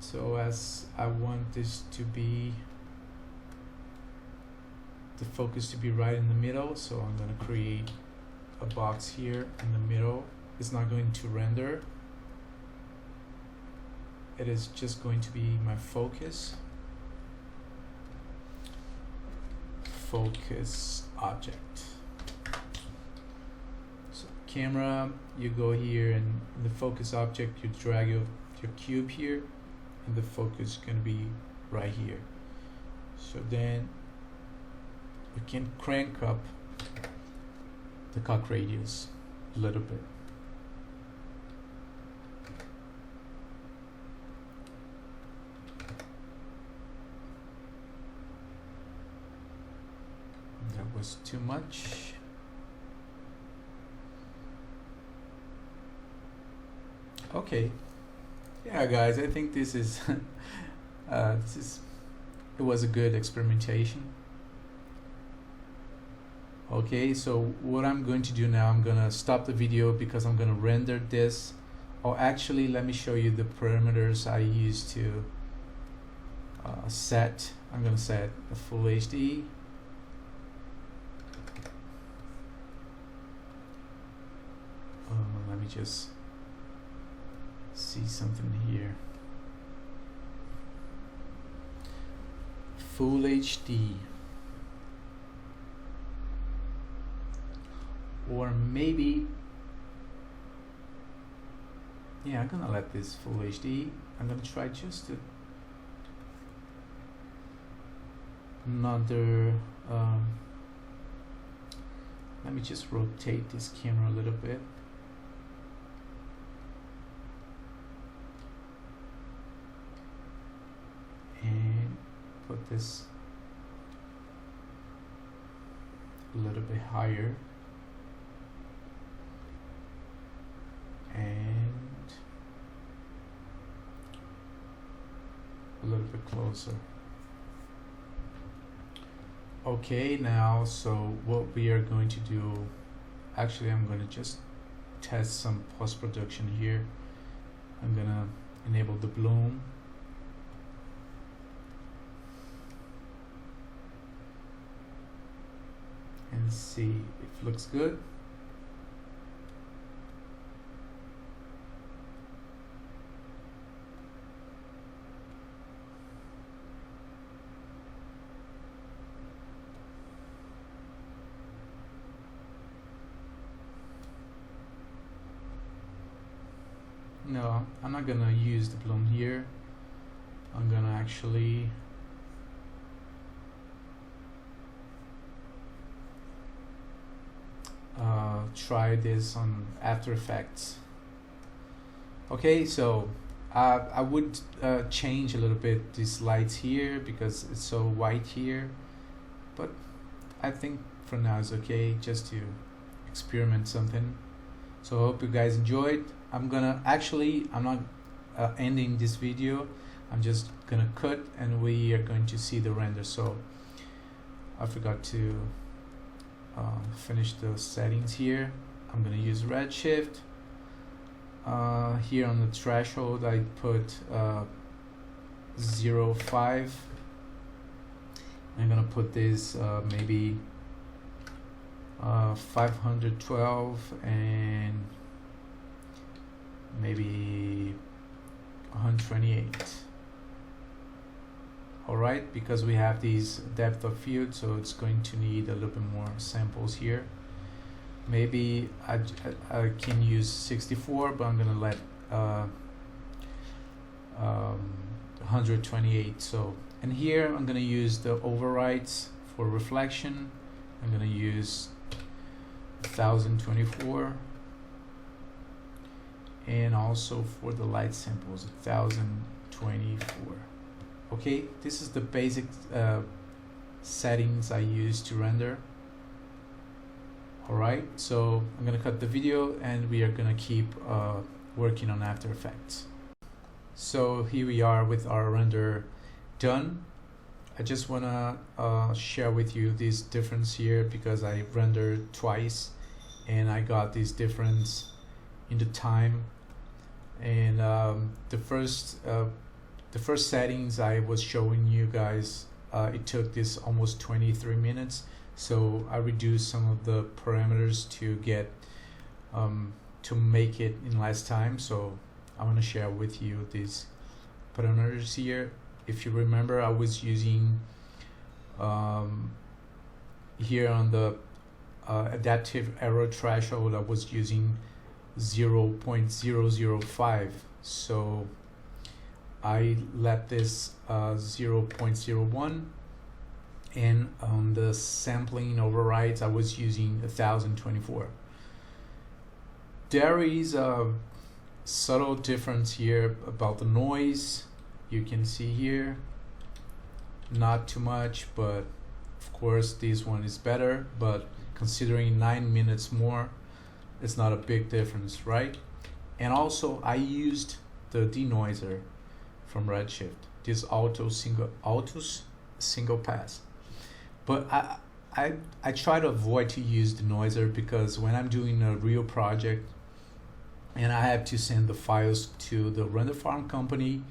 So as I want this to be, the focus to be right in the middle, so I'm going to create a box here in the middle. It's not going to render. It is just going to be my focus object. So camera, you go here, and in the focus object you drag your cube here, and the focus is going to be right here. So then we can crank up the cut radius a little bit. That was too much. Okay. Yeah, guys, I think this is it was a good experimentation. Okay, so what I'm going to do now, I'm gonna stop the video because I'm gonna render this. Oh, actually, let me show you the parameters I use to set. I'm gonna set a full HD. Let me just see something here. Full HD, or maybe, yeah, I'm gonna let this full HD. I'm gonna try just another. Let me just rotate this camera a little bit. And put this a little bit higher, and a little bit closer. Okay, now so what we are going to do, actually I'm going to just test some post-production here. I'm gonna enable the bloom. And see if it looks good. no, I'm not gonna use the bloom here. I'm gonna actually try this on After Effects. Okay, so I would change a little bit these lights here because it's so white here, but I think for now it's okay just to experiment something. So I hope you guys enjoyed. I'm not ending this video. I'm just gonna cut and we are going to see the render. So I forgot to finish the settings here. I'm gonna use REDSHIFT. Here on the threshold I put 0.5. I'm gonna put this maybe 512 and maybe 128. Alright, because we have these depth of field, so it's going to need a little bit more samples here. Maybe I can use 64, but I'm gonna let 128. So, and here I'm gonna use the overrides for reflection. I'm gonna use 1024, and also for the light samples 1024. Okay, this is the basic settings I use to render. Alright, so I'm gonna cut the video and we are gonna keep working on After Effects. So here we are with our render done. I just wanna share with you this difference here because I rendered twice and I got this difference in the time. And the first settings I was showing you guys, it took this almost 23 minutes. So I reduced some of the parameters to get to make it in less time. So I want to share with you these parameters here. If you remember, I was using here on the adaptive error threshold, I was using 0.005. So I let this 0.01. And on the sampling overrides I was using 1024. There is a subtle difference here about the noise. You can see here, not too much, but of course this one is better, but considering 9 minutes more, it's not a big difference, right? And also I used the denoiser from REDSHIFT, this auto single pass. But I try to avoid to use the denoiser because when I'm doing a real project and I have to send the files to the render farm company,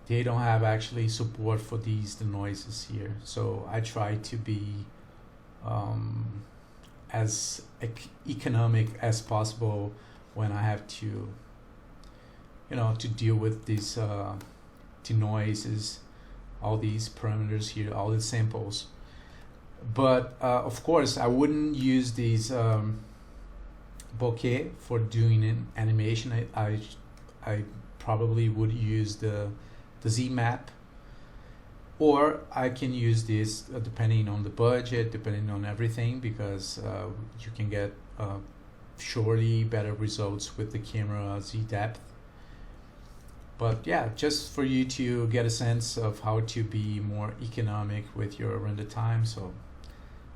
they don't have actually support for these denoisers here. So I try to be as economic as possible when I have to, to deal with these denoisers, all these parameters here, all the samples. But of course I wouldn't use these bokeh for doing an animation. I probably would use the Z map, or I can use this depending on the budget, depending on everything, because you can get surely better results with the camera Z depth. But yeah, just for you to get a sense of how to be more economic with your render time. So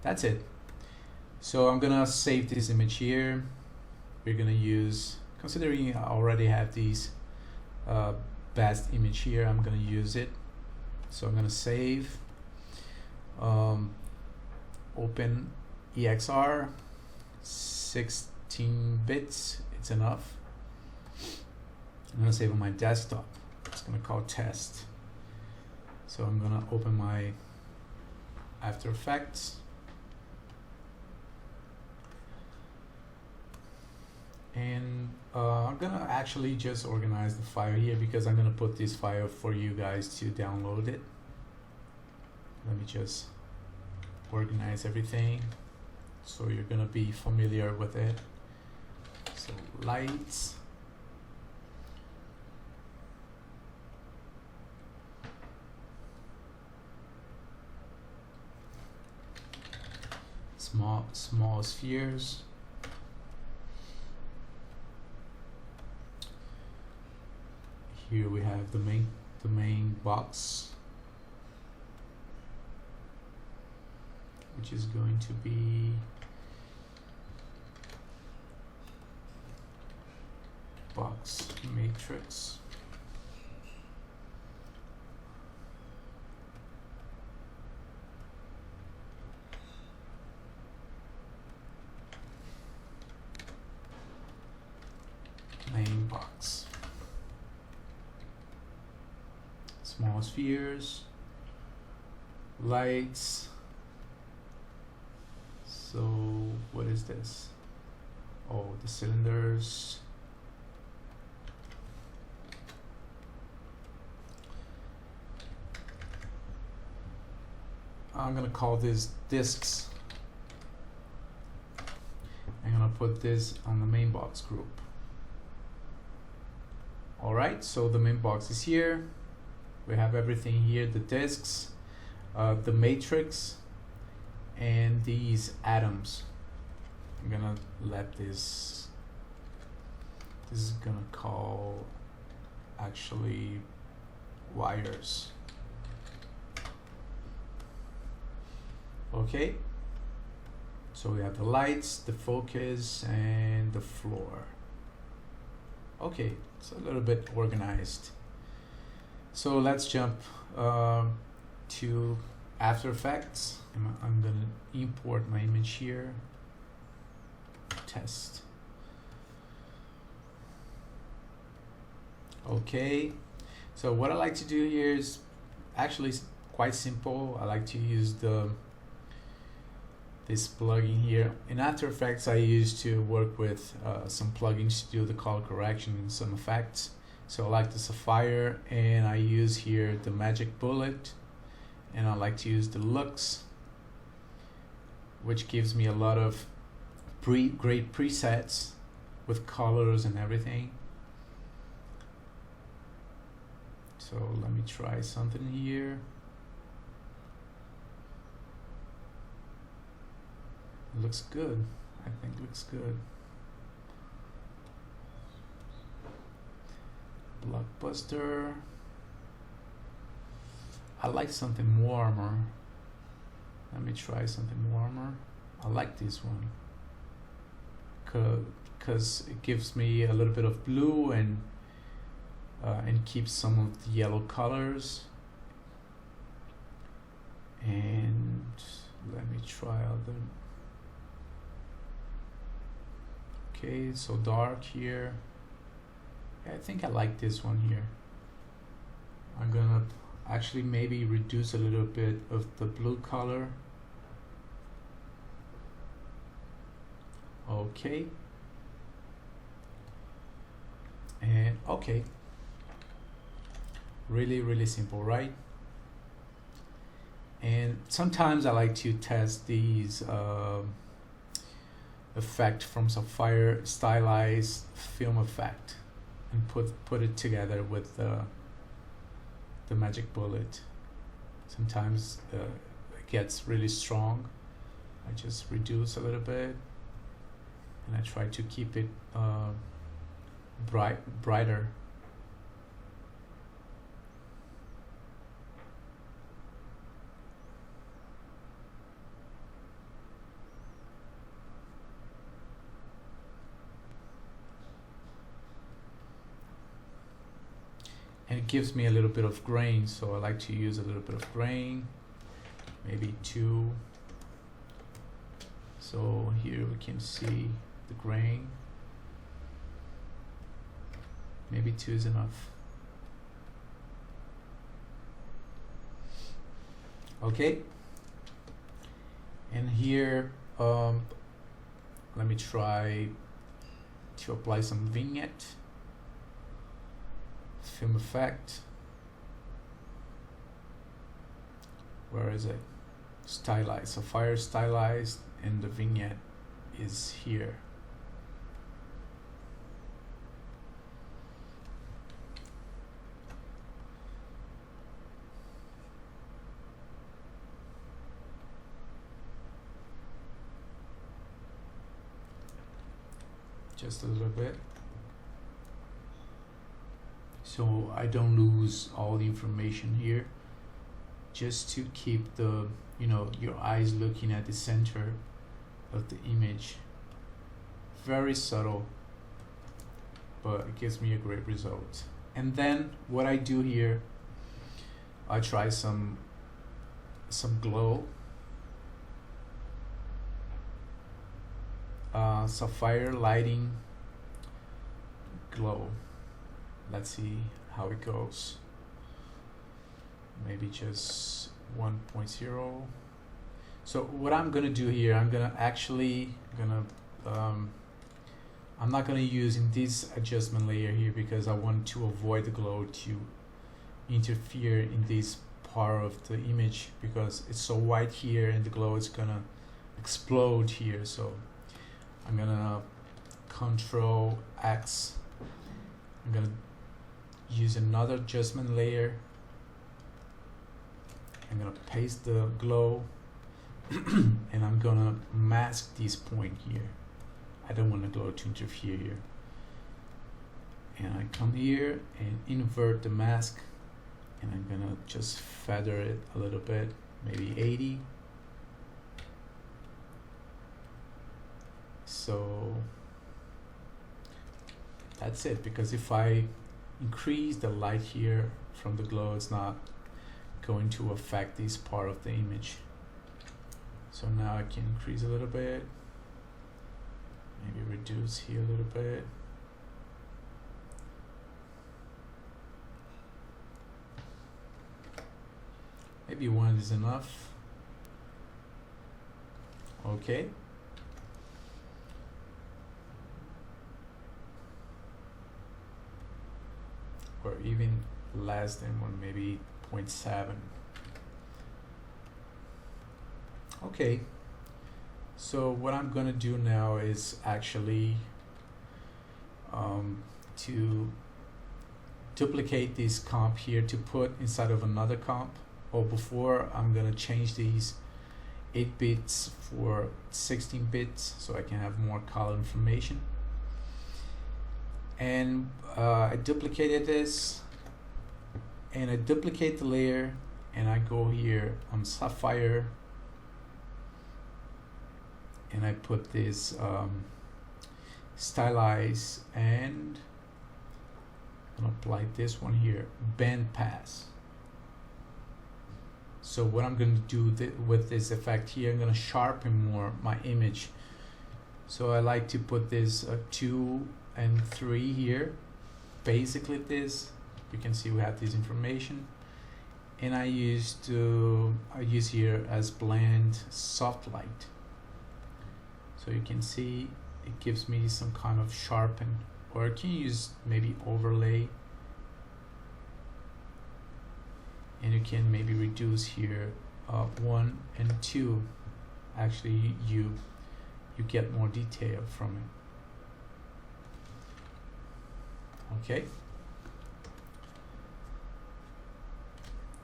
that's it. So I'm gonna save this image here. We're gonna use, considering I already have these best image here, I'm gonna use it. So I'm gonna save, open EXR, 16 bits, it's enough. I'm gonna save on my desktop. It's gonna call test. So I'm gonna open my After Effects. And I'm gonna actually just organize the file here because I'm gonna put this file for you guys to download it. Let me just organize everything so you're gonna be familiar with it. So lights, small spheres. Here we have the main box, which is going to be box matrix. Main box. Small spheres, lights. So what is this? Oh, the cylinders. I'm gonna call this discs. I'm gonna put this on the main box group. Alright, so the main box is here. We have everything here, the disks, the matrix, and these atoms. I'm gonna let this is gonna call actually wires. Okay, so we have the lights, the focus, and the floor. Okay, it's a little bit organized. So let's jump to After Effects. I'm gonna import my image here. Test. Okay, so what I like to do here is actually quite simple. I like to use this plugin here. In After Effects, I used to work with some plugins to do the color correction and some effects. So I like the Sapphire, and I use here the Magic Bullet, and I like to use the Lux, which gives me a lot of great presets with colors and everything. So let me try something here. It looks good. I think it looks good. Blockbuster. I like something warmer. Let me try something warmer. I like this one because it gives me a little bit of blue and keeps some of the yellow colors. And let me try other. Okay, so dark here. I think I like this one here. I'm gonna actually maybe reduce a little bit of the blue color. Okay. And okay. Really simple, right? And sometimes I like to test these effect from Sapphire, stylized film effect, and put it together with the Magic Bullet. Sometimes it gets really strong. I just reduce a little bit, and I try to keep it brighter. And it gives me a little bit of grain, so I like to use a little bit of grain, maybe 2. So here we can see the grain. Maybe 2 is enough. Okay. And here, let me try to apply some vignette. Film effect. Where is it? Stylized. Sapphire stylized, and the vignette is here. just a little bit, so I don't lose all the information here, just to keep the, you know, your eyes looking at the center of the image. Very subtle, but it gives me a great result. And then what I do here, I try some glow, sapphire lighting glow. Let's see how it goes. Maybe just 1.0. So what I'm gonna do here, I'm not gonna use in this adjustment layer here, because I want to avoid the glow to interfere in this part of the image, because it's so white here and the glow is gonna explode here. So I'm gonna Control X. I'm gonna use another adjustment layer. I'm gonna paste the glow and I'm gonna mask this point here. I don't want the glow to interfere here. And I come here and invert the mask, and I'm gonna just feather it a little bit, maybe 80. So that's it, because if I increase the light here from the glow, it's not going to affect this part of the image. So now I can increase a little bit, maybe reduce here a little bit. Maybe 1 is enough. Okay. Or even less than 1, maybe 0.7. Okay. So what I'm gonna do now is actually to duplicate this comp here to put inside of another comp. Or before, I'm gonna change these 8 bits for 16 bits so I can have more color information. And I duplicated this, and I duplicate the layer, and I go here on Sapphire, and I put this stylize, and I'm gonna apply this one here, band pass. So what I'm going to do with this effect here, I'm going to sharpen more my image. So I like to put this 2 and 3 here. Basically this, you can see we have this information. And I use here as blend soft light. So you can see it gives me some kind of sharpen, or I can use maybe overlay. And you can maybe reduce here 1 and 2. Actually, you get more detail from it. Okay.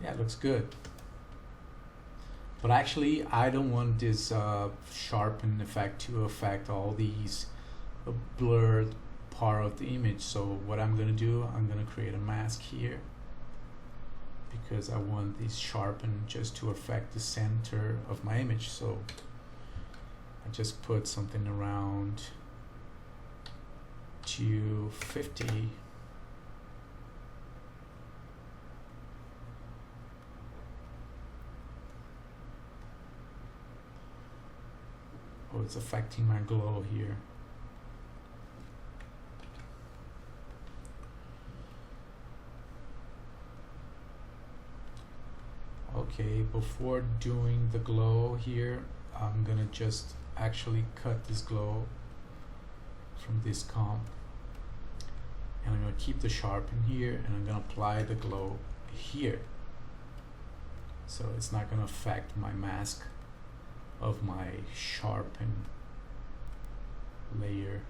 Yeah, it looks good. But actually, I don't want this sharpen effect to affect all these blurred part of the image. So what I'm gonna do, I'm gonna create a mask here, because I want this sharpen just to affect the center of my image. So I just put something around 250. Oh, it's affecting my glow here. Okay, before doing the glow here, I'm gonna just actually cut this glow from this comp, and I'm gonna keep the sharpen here, and I'm gonna apply the glow here. So it's not gonna affect my mask of my sharpen layer.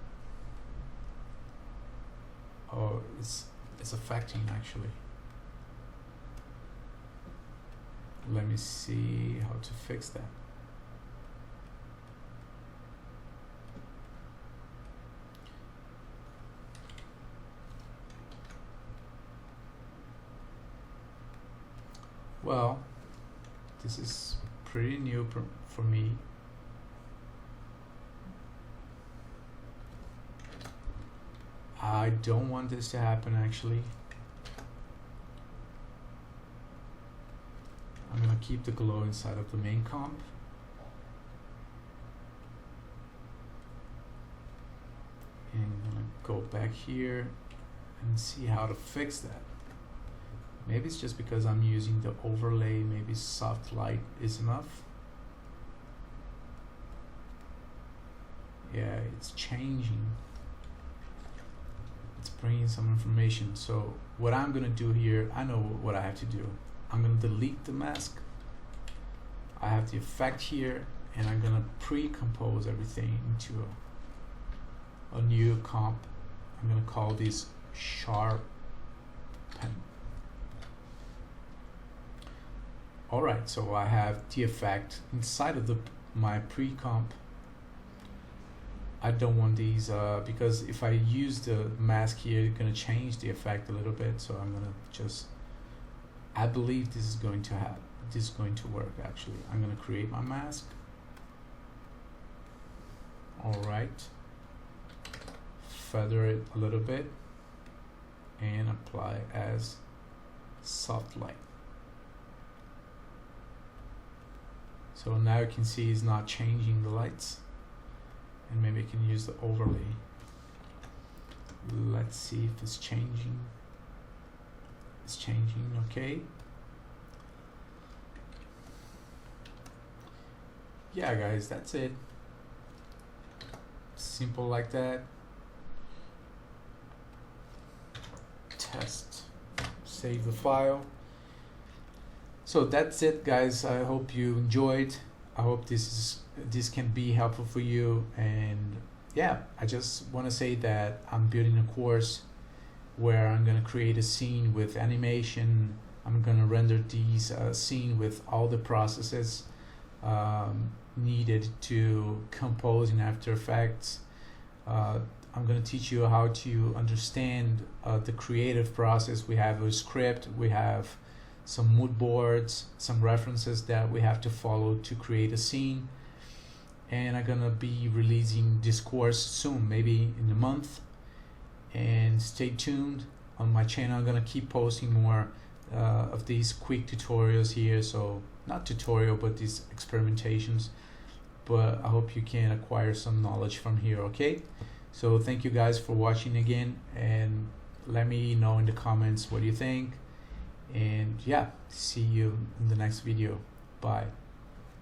Oh, it's affecting actually. Let me see how to fix that. Well, this is pretty new for me. I don't want this to happen actually. I'm gonna keep the glow inside of the main comp. And I'm gonna go back here and see how to fix that. Maybe it's just because I'm using the overlay, maybe soft light is enough. Yeah, it's changing. It's bringing some information. So what I'm gonna do here, I know what I have to do. I'm gonna delete the mask. I have the effect here, and I'm gonna pre-compose everything into a new comp. I'm gonna call this sharpen. Alright, so I have the effect inside of my pre-comp. I don't want these because if I use the mask here, it's gonna change the effect a little bit. So I'm gonna just, I believe this is going to happen. This is going to work actually. I'm gonna create my mask. Alright. Feather it a little bit and apply as soft light. So now you can see it's not changing the lights, and maybe I can use the overlay. Let's see if it's changing. It's changing, okay. Yeah guys, that's it. Simple like that. Test, save the file. So that's it guys. I hope you enjoyed. I hope this can be helpful for you. And yeah, I just want to say that I'm building a course where I'm going to create a scene with animation. I'm going to render these scene with all the processes needed to compose in After Effects. I'm going to teach you how to understand the creative process. We have a script, we have some mood boards, some references that we have to follow to create a scene. And I'm gonna be releasing this course soon, maybe in a month. And stay tuned on my channel. I'm gonna keep posting more of these quick tutorials here. So not tutorial, but these experimentations. But I hope you can acquire some knowledge from here, okay? So thank you guys for watching again, and let me know in the comments what you think. And yeah, see you in the next video. Bye.